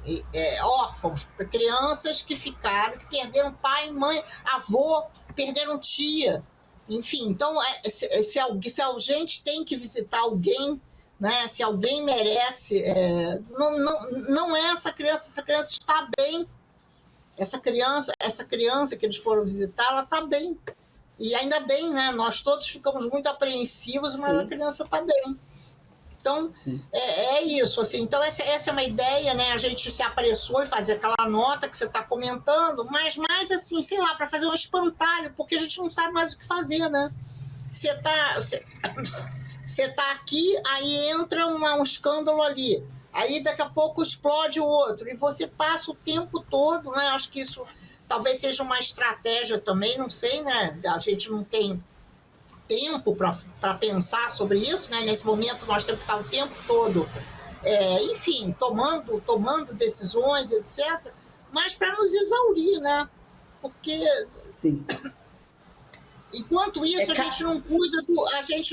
órfãos, crianças que perderam pai, mãe, avô, perderam tia, enfim. Então, se a gente tem que visitar alguém, né? Se alguém merece, não é essa criança está bem. Essa criança que eles foram visitar, ela está bem. E ainda bem, né? Nós todos ficamos muito apreensivos, mas a criança está bem. Então, é isso. Assim. Então, essa é uma ideia, né? A gente se apressou em fazer aquela nota que você está comentando, mas mais assim, sei lá, para fazer um espantalho, porque a gente não sabe mais o que fazer, né? Você tá aqui, aí entra um escândalo ali, aí daqui a pouco explode o outro, e você passa o tempo todo, né? Acho que isso talvez seja uma estratégia também, não sei, né? A gente não tem tempo para pensar sobre isso, né? Nesse momento nós temos que estar o tempo todo, enfim, tomando decisões, etc., mas para nos exaurir, né? Porque... Sim. Enquanto isso, a gente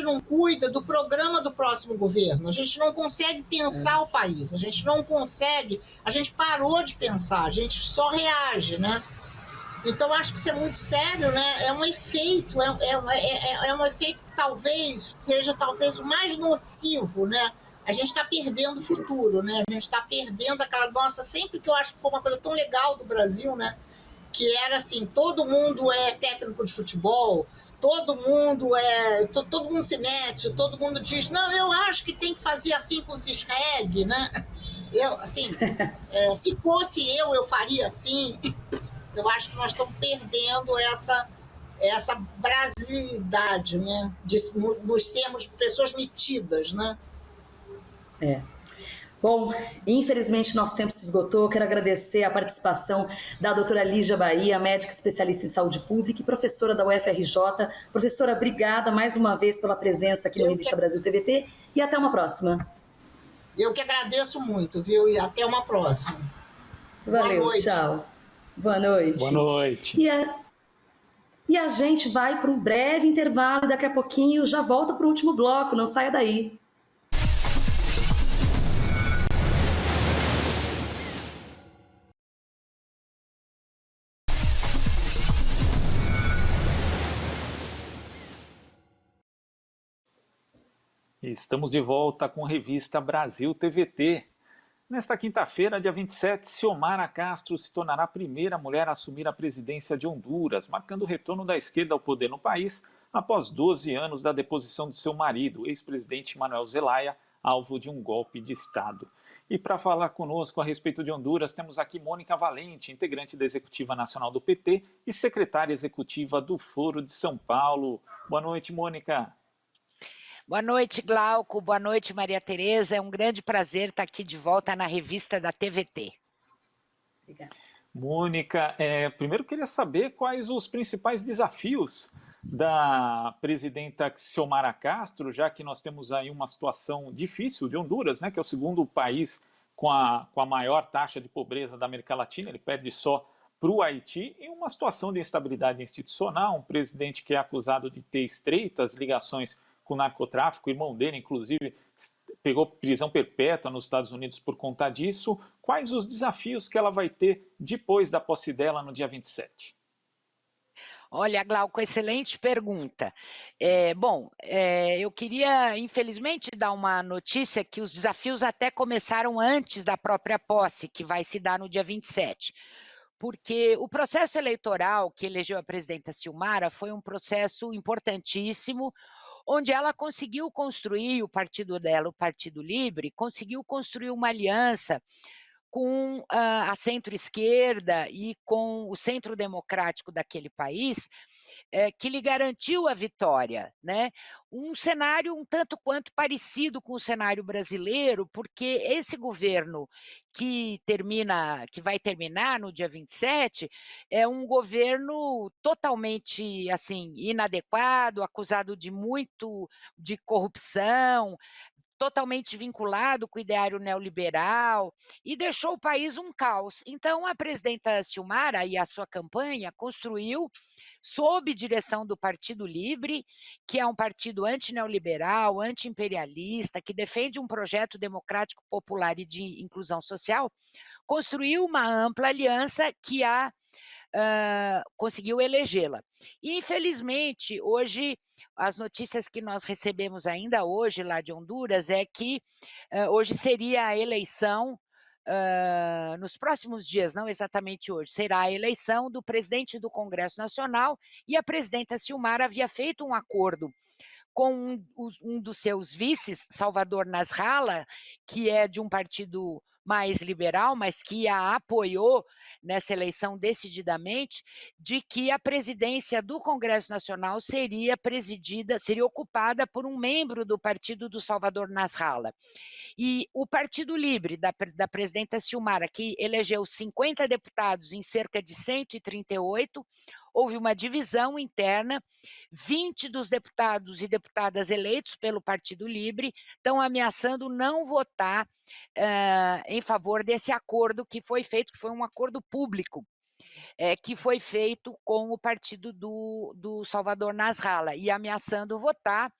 não cuida do programa do próximo governo, a gente não consegue pensar o país, a gente não consegue, a gente parou de pensar, a gente só reage, né? Então, acho que isso é muito sério, né? É um efeito, é um efeito que talvez seja o mais nocivo, né? A gente está perdendo o futuro, né? A gente está perdendo aquela nossa... Sempre que eu acho que foi uma coisa tão legal do Brasil, né? Que era assim, todo mundo é técnico de futebol, todo mundo se mete, todo mundo diz, não, eu acho que tem que fazer assim com os esreg, né? Se fosse eu faria assim. Eu acho que nós estamos perdendo essa brasilidade, né? De nos sermos pessoas metidas, né? Bom, infelizmente nosso tempo se esgotou. Quero agradecer a participação da doutora Lígia Bahia, médica especialista em saúde pública e professora da UFRJ. Professora, obrigada mais uma vez pela presença aqui no Revista Brasil TVT e até uma próxima. Eu que agradeço muito, viu? E até uma próxima. Valeu, boa noite. Tchau. Boa noite. Boa noite. E a gente vai para um breve intervalo e daqui a pouquinho já volta para o último bloco, não saia daí. Estamos de volta com a Revista Brasil TVT. Nesta quinta-feira, dia 27, Xiomara Castro se tornará a primeira mulher a assumir a presidência de Honduras, marcando o retorno da esquerda ao poder no país após 12 anos da deposição de seu marido, ex-presidente Manuel Zelaya, alvo de um golpe de Estado. E para falar conosco a respeito de Honduras, temos aqui Mônica Valente, integrante da Executiva Nacional do PT e secretária executiva do Foro de São Paulo. Boa noite, Mônica. Boa noite, Glauco. Boa noite, Maria Tereza. É um grande prazer estar aqui de volta na revista da TVT. Obrigada. Mônica, primeiro queria saber quais os principais desafios da presidenta Xiomara Castro, já que nós temos aí uma situação difícil de Honduras, né, que é o segundo país com a maior taxa de pobreza da América Latina, ele perde só para o Haiti, em uma situação de instabilidade institucional, um presidente que é acusado de ter estreitas ligações com o narcotráfico, o irmão dele, inclusive, pegou prisão perpétua nos Estados Unidos por conta disso. Quais os desafios que ela vai ter depois da posse dela no dia 27? Olha, Glauco, excelente pergunta. Eu queria, infelizmente, dar uma notícia que os desafios até começaram antes da própria posse, que vai se dar no dia 27. Porque o processo eleitoral que elegeu a presidenta Xiomara foi um processo importantíssimo, onde ela conseguiu construir, o partido dela, o Partido Livre, conseguiu construir uma aliança com a centro-esquerda e com o centro democrático daquele país, que lhe garantiu a vitória, né? Um cenário um tanto quanto parecido com o cenário brasileiro, porque esse governo que vai terminar no dia 27, é um governo totalmente, assim, inadequado, acusado de corrupção, totalmente vinculado com o ideário neoliberal e deixou o país um caos. Então, a presidenta Silmara e a sua campanha construiu, sob direção do Partido Livre, que é um partido antineoliberal, antiimperialista, que defende um projeto democrático popular e de inclusão social, construiu uma ampla aliança que conseguiu elegê-la. E, infelizmente, hoje, as notícias que nós recebemos ainda hoje lá de Honduras é que hoje seria a eleição, nos próximos dias, não exatamente hoje, será a eleição do presidente do Congresso Nacional, e a presidenta Silmara havia feito um acordo com um dos seus vices, Salvador Nasralla, que é de um partido mais liberal, mas que a apoiou nessa eleição decididamente, de que a presidência do Congresso Nacional seria ocupada por um membro do partido do Salvador Nasralla. E o Partido Livre, da presidenta Silmara, que elegeu 50 deputados em cerca de 138, houve uma divisão interna, 20 dos deputados e deputadas eleitos pelo Partido Livre estão ameaçando não votar em favor desse acordo que foi feito, que foi um acordo público, que foi feito com o partido do Salvador Nasralla, e ameaçando votar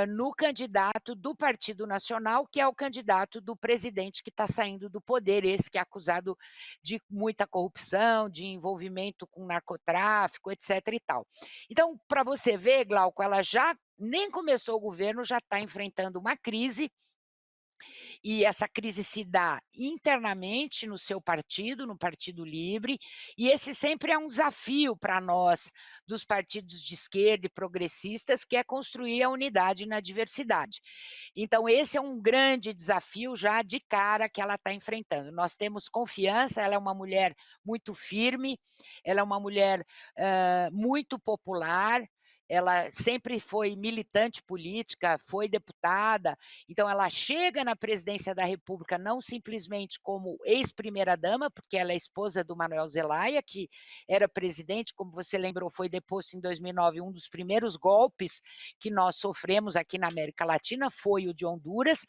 no candidato do Partido Nacional, que é o candidato do presidente que está saindo do poder, esse que é acusado de muita corrupção, de envolvimento com narcotráfico, etc. e tal. Então, para você ver, Glauco, ela já nem começou o governo, já está enfrentando uma crise, e essa crise se dá internamente no seu partido, no Partido Livre, e esse sempre é um desafio para nós, dos partidos de esquerda e progressistas, que é construir a unidade na diversidade. Então, esse é um grande desafio já de cara que ela está enfrentando. Nós temos confiança, ela é uma mulher muito firme, ela é uma mulher muito popular, ela sempre foi militante política, foi deputada, então ela chega na presidência da República não simplesmente como ex-primeira-dama, porque ela é esposa do Manuel Zelaya, que era presidente, como você lembrou, foi deposto em 2009, um dos primeiros golpes que nós sofremos aqui na América Latina foi o de Honduras,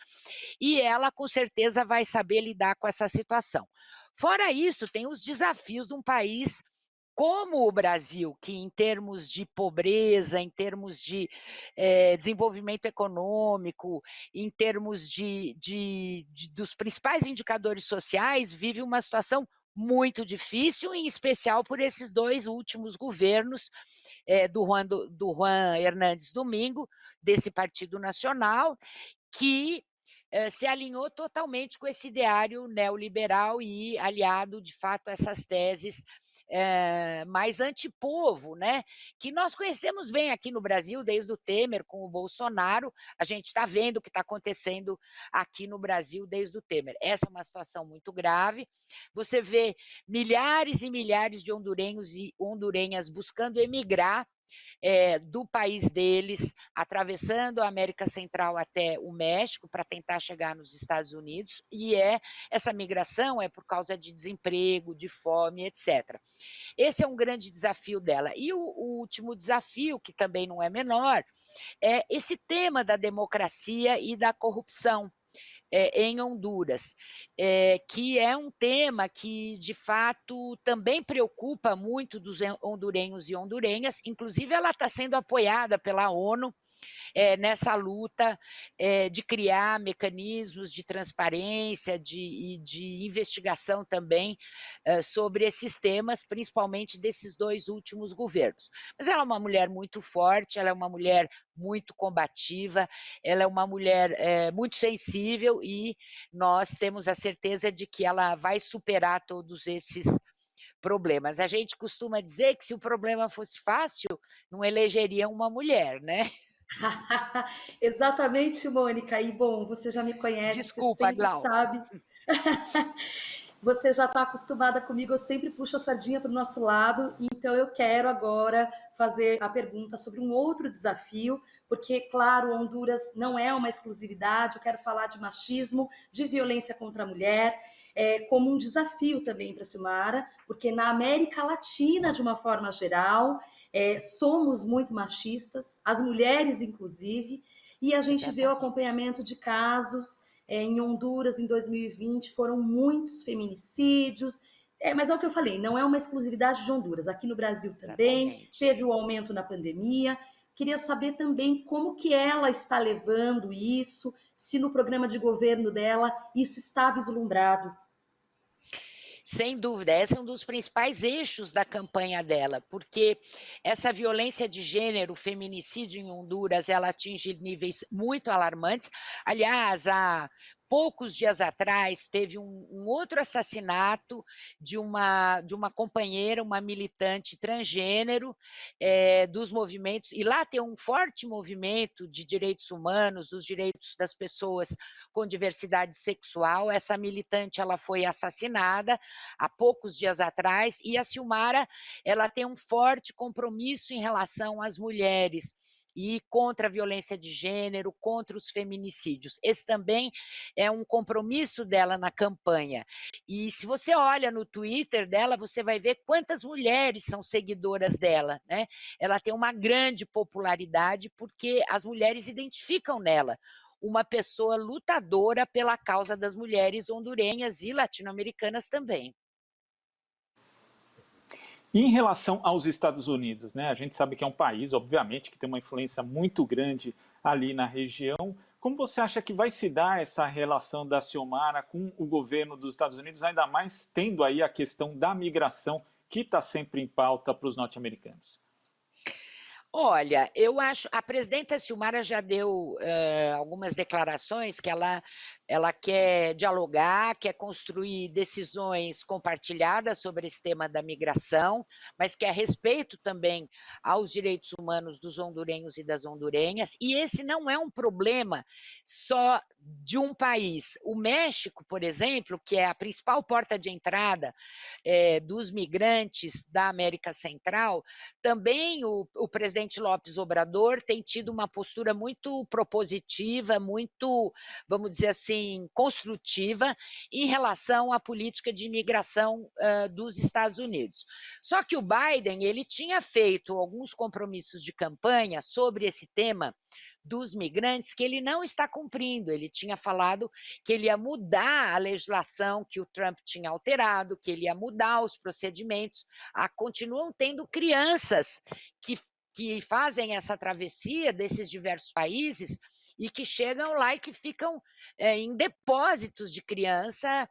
e ela com certeza vai saber lidar com essa situação. Fora isso, tem os desafios de um país como o Brasil, que em termos de pobreza, em termos de desenvolvimento econômico, em termos dos principais indicadores sociais, vive uma situação muito difícil, em especial por esses 2 últimos governos do Juan Hernández Domingo, desse Partido Nacional, que se alinhou totalmente com esse ideário neoliberal e aliado, de fato, a essas teses mais antipovo, né? Que nós conhecemos bem aqui no Brasil, desde o Temer com o Bolsonaro, a gente está vendo o que está acontecendo aqui no Brasil desde o Temer. Essa é uma situação muito grave. Você vê milhares e milhares de hondurenhos e hondurenhas buscando emigrar do país deles, atravessando a América Central até o México para tentar chegar nos Estados Unidos, e essa migração é por causa de desemprego, de fome, etc. Esse é um grande desafio dela. E o último desafio, que também não é menor, é esse tema da democracia e da corrupção em Honduras, que é um tema que, de fato, também preocupa muito dos hondurenhos e hondurenhas, inclusive ela está sendo apoiada pela ONU nessa luta de criar mecanismos de transparência e de investigação também sobre esses temas, principalmente desses 2 últimos governos. Mas ela é uma mulher muito forte, ela é uma mulher muito combativa, ela é uma mulher muito sensível, e nós temos a certeza de que ela vai superar todos esses problemas. A gente costuma dizer que se o problema fosse fácil, não elegeria uma mulher, né? Exatamente, Mônica. E bom, você já me conhece, você Desculpa, sempre Glau. sabe. você já está acostumada comigo, eu sempre puxo a sardinha para o nosso lado, então eu quero agora fazer a pergunta sobre um outro desafio, porque, claro, Honduras não é uma exclusividade, eu quero falar de machismo, de violência contra a mulher, como um desafio também para a Silmara, porque na América Latina, de uma forma geral, somos muito machistas, as mulheres inclusive, e a gente vê o Exatamente. acompanhamento de casos em Honduras, em 2020, foram muitos feminicídios, mas é o que eu falei, não é uma exclusividade de Honduras. Aqui no Brasil também Exatamente. teve o aumento na pandemia. Queria saber também como que ela está levando isso, se no programa de governo dela isso está vislumbrado. Sem dúvida, esse é um dos principais eixos da campanha dela, porque essa violência de gênero, o feminicídio em Honduras, ela atinge níveis muito alarmantes. Aliás, há poucos dias atrás, teve um outro assassinato de uma companheira, uma militante transgênero, dos movimentos, e lá tem um forte movimento de direitos humanos, dos direitos das pessoas com diversidade sexual. Essa militante, ela foi assassinada há poucos dias atrás, e a Silmara, ela tem um forte compromisso em relação às mulheres e contra a violência de gênero, contra os feminicídios. Esse também é um compromisso dela na campanha. E se você olha no Twitter dela, você vai ver quantas mulheres são seguidoras dela, né? Ela tem uma grande popularidade porque as mulheres identificam nela uma pessoa lutadora pela causa das mulheres hondurenhas e latino-americanas também. E em relação aos Estados Unidos, né? A gente sabe que é um país, obviamente, que tem uma influência muito grande ali na região. Como você acha que vai se dar essa relação da Xiomara com o governo dos Estados Unidos, ainda mais tendo aí a questão da migração, que está sempre em pauta para os norte-americanos? Olha, eu acho, a presidenta Silmara já deu algumas declarações que ela quer dialogar, quer construir decisões compartilhadas sobre esse tema da migração, mas quer respeito também aos direitos humanos dos hondurenhos e das hondurenhas, e esse não é um problema só de um país. O México, por exemplo, que é a principal porta de entrada dos migrantes da América Central, também o presidente López Obrador tem tido uma postura muito propositiva, muito, vamos dizer assim, construtiva em relação à política de imigração dos Estados Unidos. Só que o Biden, ele tinha feito alguns compromissos de campanha sobre esse tema dos migrantes que ele não está cumprindo. Ele tinha falado que ele ia mudar a legislação que o Trump tinha alterado, que ele ia mudar os procedimentos. Continuam tendo crianças que fazem essa travessia desses diversos países e que chegam lá e que ficam em depósitos de criança,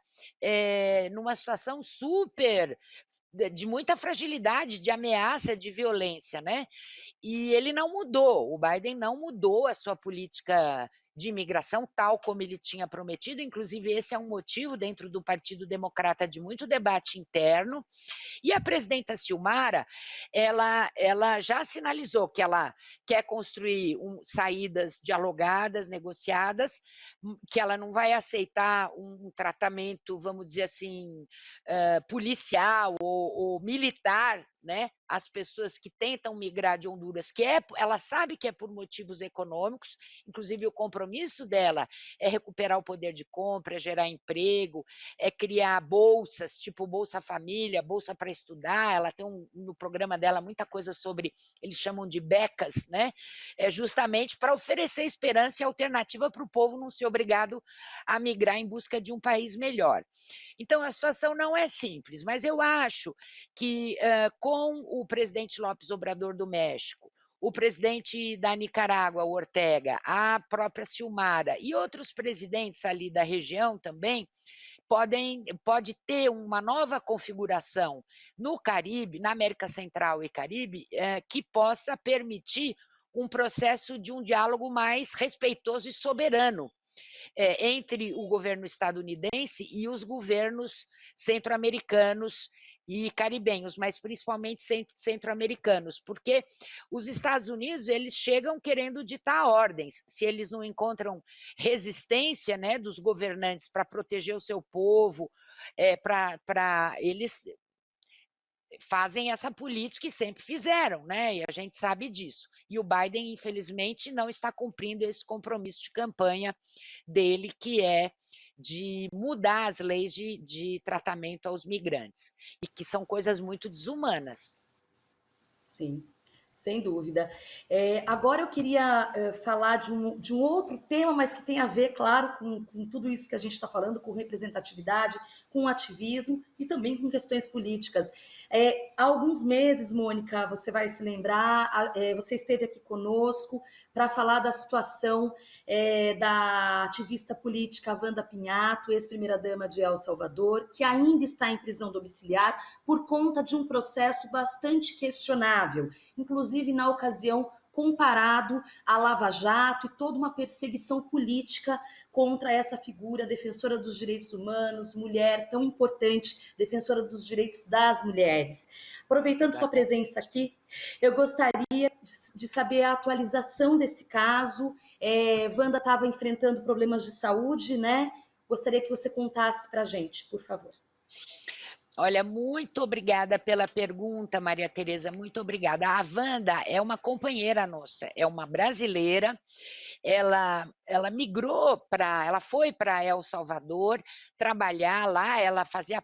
numa situação super de muita fragilidade, de ameaça, de violência, né? E ele não mudou, o Biden não mudou a sua política de imigração, tal como ele tinha prometido. Inclusive, esse é um motivo dentro do Partido Democrata de muito debate interno. E a presidenta Silmara, ela já sinalizou que ela quer construir saídas dialogadas, negociadas, que ela não vai aceitar um tratamento, vamos dizer assim, policial ou militar, né, as pessoas que tentam migrar de Honduras, ela sabe que é por motivos econômicos. Inclusive o compromisso dela é recuperar o poder de compra, é gerar emprego, é criar bolsas, tipo Bolsa Família, Bolsa para estudar. Ela tem no programa dela muita coisa sobre, eles chamam de becas, né, justamente para oferecer esperança e alternativa para o povo não ser obrigado a migrar em busca de um país melhor. Então a situação não é simples, mas eu acho que com o presidente López Obrador do México, o presidente da Nicarágua, o Ortega, a própria Silmara e outros presidentes ali da região também, pode ter uma nova configuração no Caribe, na América Central e Caribe, que possa permitir um processo de um diálogo mais respeitoso e soberano entre o governo estadunidense e os governos centro-americanos e caribenhos, mas principalmente centro-americanos, porque os Estados Unidos eles chegam querendo ditar ordens. Se eles não encontram resistência, né, dos governantes para proteger o seu povo, eles fazem essa política e sempre fizeram, né? E a gente sabe disso. E o Biden, infelizmente, não está cumprindo esse compromisso de campanha dele, que é de mudar as leis de tratamento aos migrantes, e que são coisas muito desumanas. Sim, sem dúvida. Agora eu queria falar de um outro tema, mas que tem a ver, claro, com tudo isso que a gente está falando, com representatividade, com ativismo e também com questões políticas. Há alguns meses, Mônica, você vai se lembrar, você esteve aqui conosco para falar da situação da ativista política Wanda Pinhato, ex-primeira-dama de El Salvador, que ainda está em prisão domiciliar por conta de um processo bastante questionável, inclusive na ocasião comparado à Lava Jato e toda uma perseguição política contra essa figura defensora dos direitos humanos, mulher tão importante, defensora dos direitos das mulheres. Aproveitando sua presença aqui, eu gostaria de saber a atualização desse caso. Wanda estava enfrentando problemas de saúde, né? Gostaria que você contasse para a gente, por favor. Olha, muito obrigada pela pergunta, Maria Tereza, muito obrigada. A Wanda é uma companheira nossa, é uma brasileira, ela migrou ela foi para El Salvador trabalhar lá, ela fazia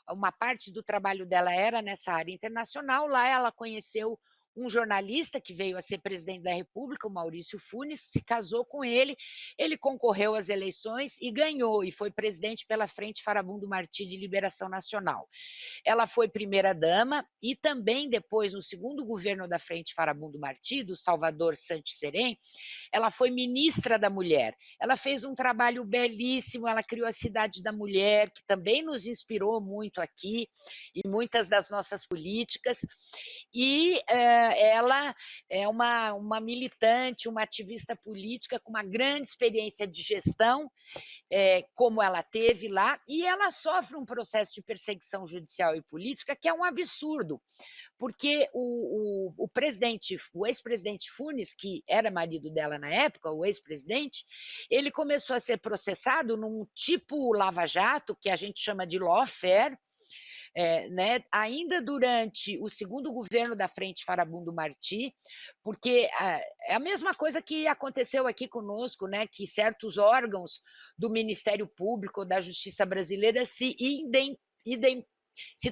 uma parte do trabalho dela era nessa área internacional, lá ela conheceu um jornalista que veio a ser presidente da República, o Maurício Funes, se casou com ele concorreu às eleições e ganhou, e foi presidente pela Frente Farabundo Martí de Liberação Nacional. Ela foi primeira-dama e também depois, no segundo governo da Frente Farabundo Martí, do Salvador Santos Serém, ela foi ministra da Mulher. Ela fez um trabalho belíssimo, ela criou a Cidade da Mulher, que também nos inspirou muito aqui, e muitas das nossas políticas, e ela é uma militante, uma ativista política com uma grande experiência de gestão, como ela teve lá, e ela sofre um processo de perseguição judicial e política que é um absurdo, porque o ex-presidente Funes, que era marido dela na época, o ex-presidente, ele começou a ser processado num tipo Lava-Jato, que a gente chama de lawfare, né, ainda durante o segundo governo da Frente Farabundo Martí, porque é a mesma coisa que aconteceu aqui conosco, né, que certos órgãos do Ministério Público, da Justiça Brasileira, se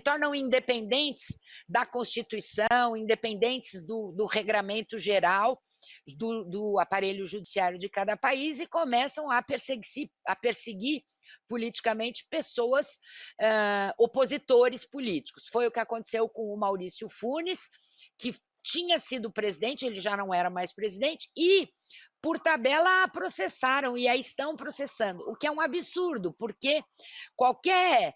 tornam independentes da Constituição, independentes do regramento geral do aparelho judiciário de cada país e começam a perseguir politicamente pessoas, opositores políticos. Foi o que aconteceu com o Maurício Funes, que tinha sido presidente, ele já não era mais presidente, e por tabela processaram e aí estão processando, o que é um absurdo, porque qualquer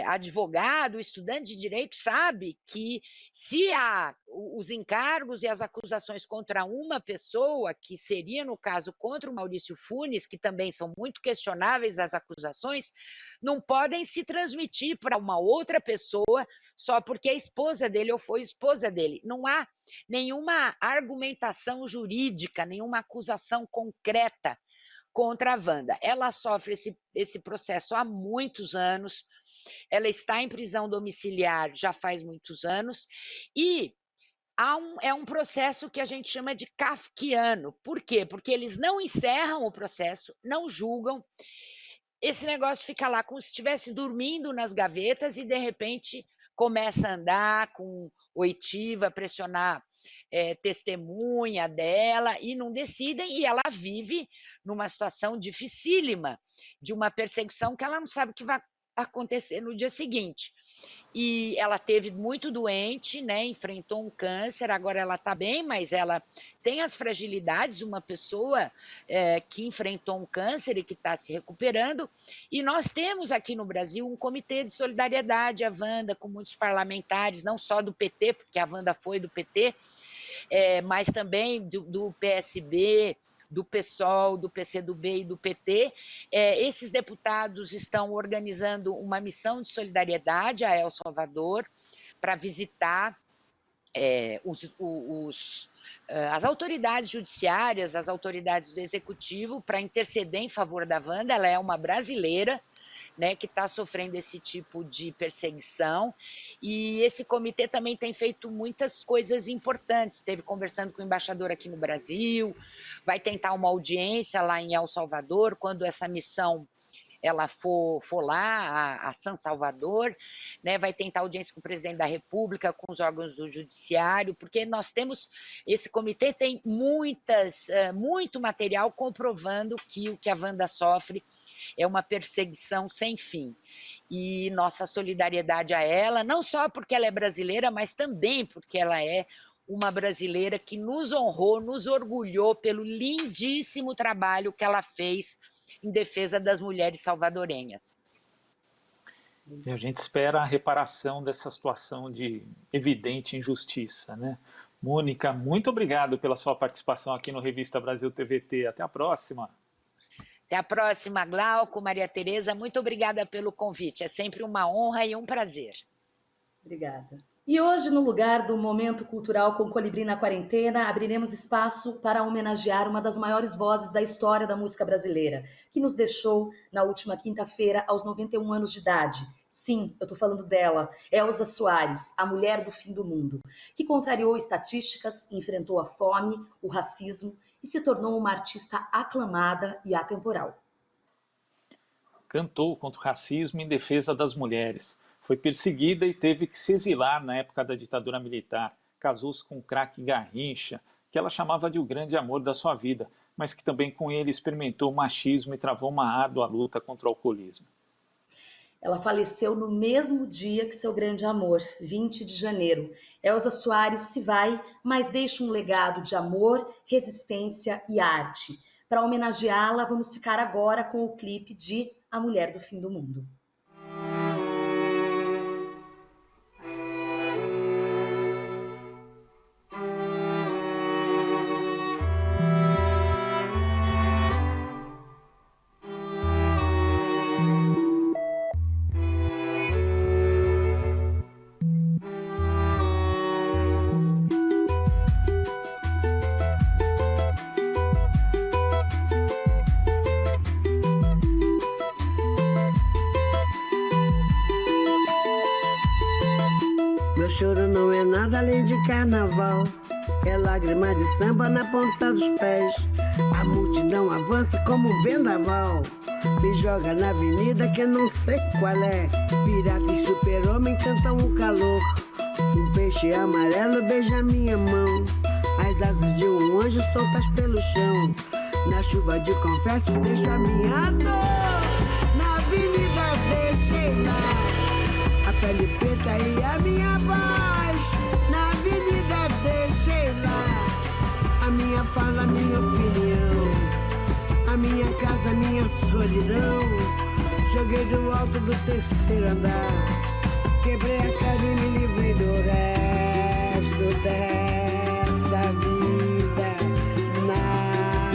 advogado, estudante de direito sabe que se há os encargos e as acusações contra uma pessoa, que seria no caso contra o Maurício Funes, que também são muito questionáveis as acusações, não podem se transmitir para uma outra pessoa só porque é esposa dele ou foi esposa dele. Não há nenhuma argumentação jurídica, nenhuma acusação concreta contra a Wanda. Ela sofre esse processo há muitos anos, ela está em prisão domiciliar já faz muitos anos, e é um processo que a gente chama de kafkiano. Por quê? Porque eles não encerram o processo, não julgam, esse negócio fica lá como se estivesse dormindo nas gavetas e, de repente, começa a andar com oitiva, pressionar testemunha dela e não decidem, e ela vive numa situação dificílima, de uma perseguição que ela não sabe o que vai acontecer no dia seguinte. E ela teve muito doente, né, enfrentou um câncer, agora ela está bem, mas ela tem as fragilidades de uma pessoa que enfrentou um câncer e que está se recuperando, e nós temos aqui no Brasil um comitê de solidariedade, a Wanda, com muitos parlamentares, não só do PT, porque a Wanda foi do PT, mas também do PSB, do PSOL, do PCdoB e do PT. Esses deputados estão organizando uma missão de solidariedade a El Salvador para visitar as autoridades judiciárias, as autoridades do executivo, para interceder em favor da Wanda. Ela é uma brasileira, né, que está sofrendo esse tipo de perseguição, e esse comitê também tem feito muitas coisas importantes. Esteve conversando com o embaixador aqui no Brasil, vai tentar uma audiência lá em El Salvador, quando essa missão ela for lá, a San Salvador, né, vai tentar audiência com o presidente da República, com os órgãos do judiciário, porque nós temos, esse comitê tem muito material comprovando que o que a Wanda sofre é uma perseguição sem fim. E nossa solidariedade a ela, não só porque ela é brasileira, mas também porque ela é uma brasileira que nos honrou, nos orgulhou pelo lindíssimo trabalho que ela fez em defesa das mulheres salvadorenhas. A gente espera a reparação dessa situação de evidente injustiça, né? Mônica, muito obrigado pela sua participação aqui no Revista Brasil TVT. Até a próxima. Até a próxima, Glauco, Maria Tereza. Muito obrigada pelo convite. É sempre uma honra e um prazer. Obrigada. E hoje, no lugar do Momento Cultural com Colibri na Quarentena, abriremos espaço para homenagear uma das maiores vozes da história da música brasileira, que nos deixou na última quinta-feira aos 91 anos de idade. Sim, eu estou falando dela, Elza Soares, a mulher do fim do mundo, que contrariou estatísticas, enfrentou a fome, o racismo e se tornou uma artista aclamada e atemporal. Cantou contra o racismo em defesa das mulheres. Foi perseguida e teve que se exilar na época da ditadura militar. Casou-se com o craque Garrincha, que ela chamava de o grande amor da sua vida, mas que também com ele experimentou o machismo e travou uma árdua luta contra o alcoolismo. Ela faleceu no mesmo dia que seu grande amor, 20 de janeiro. Elza Soares se vai, mas deixa um legado de amor, resistência e arte. Para homenageá-la, vamos ficar agora com o clipe de A Mulher do Fim do Mundo. Meu choro não é nada além de carnaval. É lágrima de samba na ponta dos pés. A multidão avança como um vendaval. Me joga na avenida que eu não sei qual é. Pirata e super-homem cantam o calor. Um peixe amarelo beija minha mão. As asas de um anjo soltas pelo chão. Na chuva de confetes deixo a minha dor. Na avenida deixei lá a pele preta e a minha voz. Na avenida deixei lá a minha fala, a minha opinião. A minha casa, a minha solidão. Joguei do alto do terceiro andar. Quebrei a cara e me livrei do resto dessa vida. Na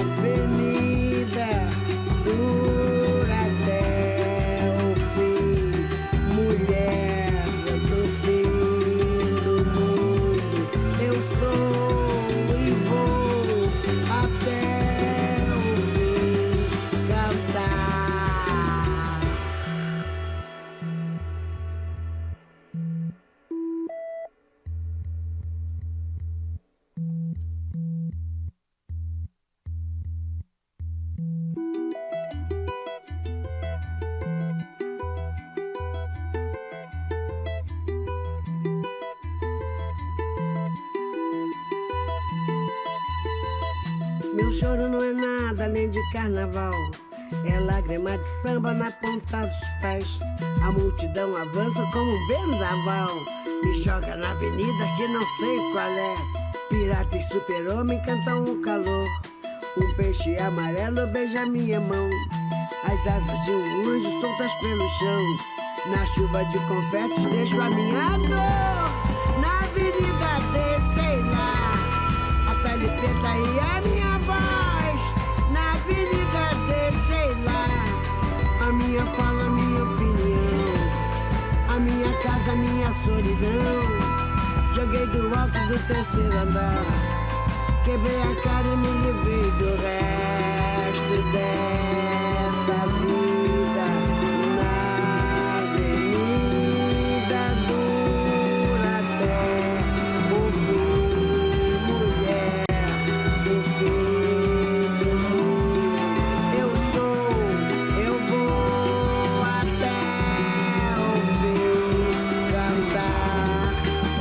avenida dura até o fim. Mulher do fim do mundo, eu sou e vou até o fim cantar. Meu choro não é nada além de carnaval. É lágrima de samba na ponta dos pés. A multidão avança como um vendaval. Me joga na avenida que não sei qual é. Pirata e super-homem cantam o calor. Um peixe amarelo beija minha mão. As asas de um anjo soltas pelo chão. Na chuva de confetes deixo a minha dor. Na avenida deixei lá a pele preta e a minha voz. a minha fala, a minha opinião, a minha casa, a minha solidão. Joguei do alto do terceiro andar, quebrei a cara e me livrei do resto dessa vida. Na avenida dura até o fim, mulher do fim do mundo. Eu vou até o fim cantar,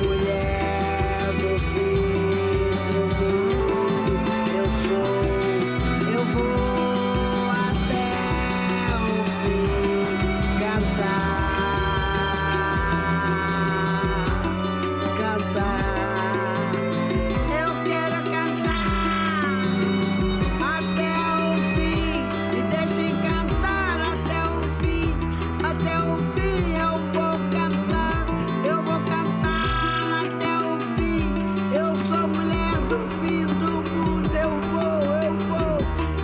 mulher do fim do mundo. Eu vou até o fim cantar. Eu quero cantar até o fim, me deixem cantar até o fim, até o fim eu vou cantar até o fim. Eu sou mulher do fim do mundo,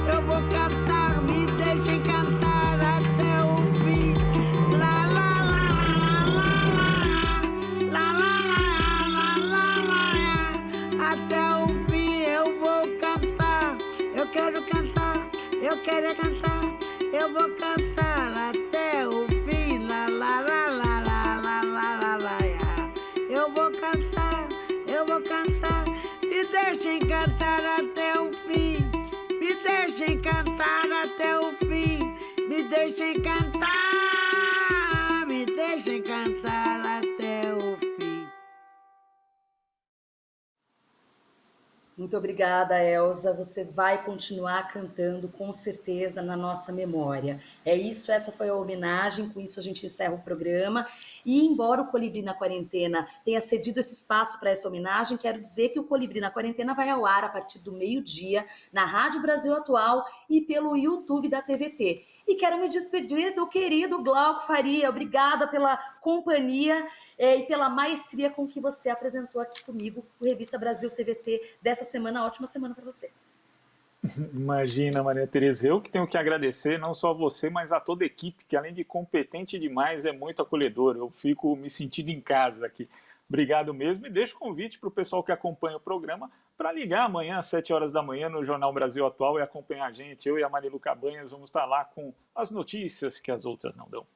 eu vou cantar, me deixem cantar até o fim. Lá, lá, lá, lá, lá, lá, lá, até o fim eu vou cantar. Eu quero cantar, eu quero cantar, eu vou cantar até o fim. Lá, lá, lá, lá, lá, lá, lá, lá, eu vou cantar, me deixem cantar até o fim, me deixem cantar até o fim, me deixem cantar, me deixem cantar até o fim. Muito obrigada, Elza. Você vai continuar cantando com certeza na nossa memória. É isso, essa foi a homenagem, com isso a gente encerra o programa. E embora o Colibri na Quarentena tenha cedido esse espaço para essa homenagem, quero dizer que o Colibri na Quarentena vai ao ar a partir do meio-dia na Rádio Brasil Atual e pelo YouTube da TVT. E quero me despedir do querido Glauco Faria. Obrigada pela companhia e pela maestria com que você apresentou aqui comigo o Revista Brasil TVT dessa semana. Ótima semana para você. Imagina, Maria Tereza, eu que tenho que agradecer não só a você, mas a toda a equipe, que além de competente demais, é muito acolhedor. Eu fico me sentindo em casa aqui. Obrigado mesmo e deixo o convite para o pessoal que acompanha o programa para ligar amanhã às 7 horas da manhã no Jornal Brasil Atual e acompanhar a gente. Eu e a Marilu Cabanhas vamos estar lá com as notícias que as outras não dão.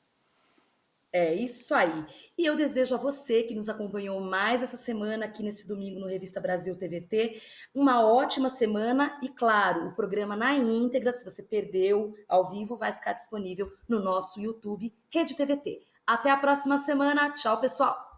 É isso aí. E eu desejo a você que nos acompanhou mais essa semana aqui nesse domingo no Revista Brasil TVT, uma ótima semana e, claro, o programa na íntegra, se você perdeu ao vivo, vai ficar disponível no nosso YouTube Rede TVT. Até a próxima semana. Tchau, pessoal!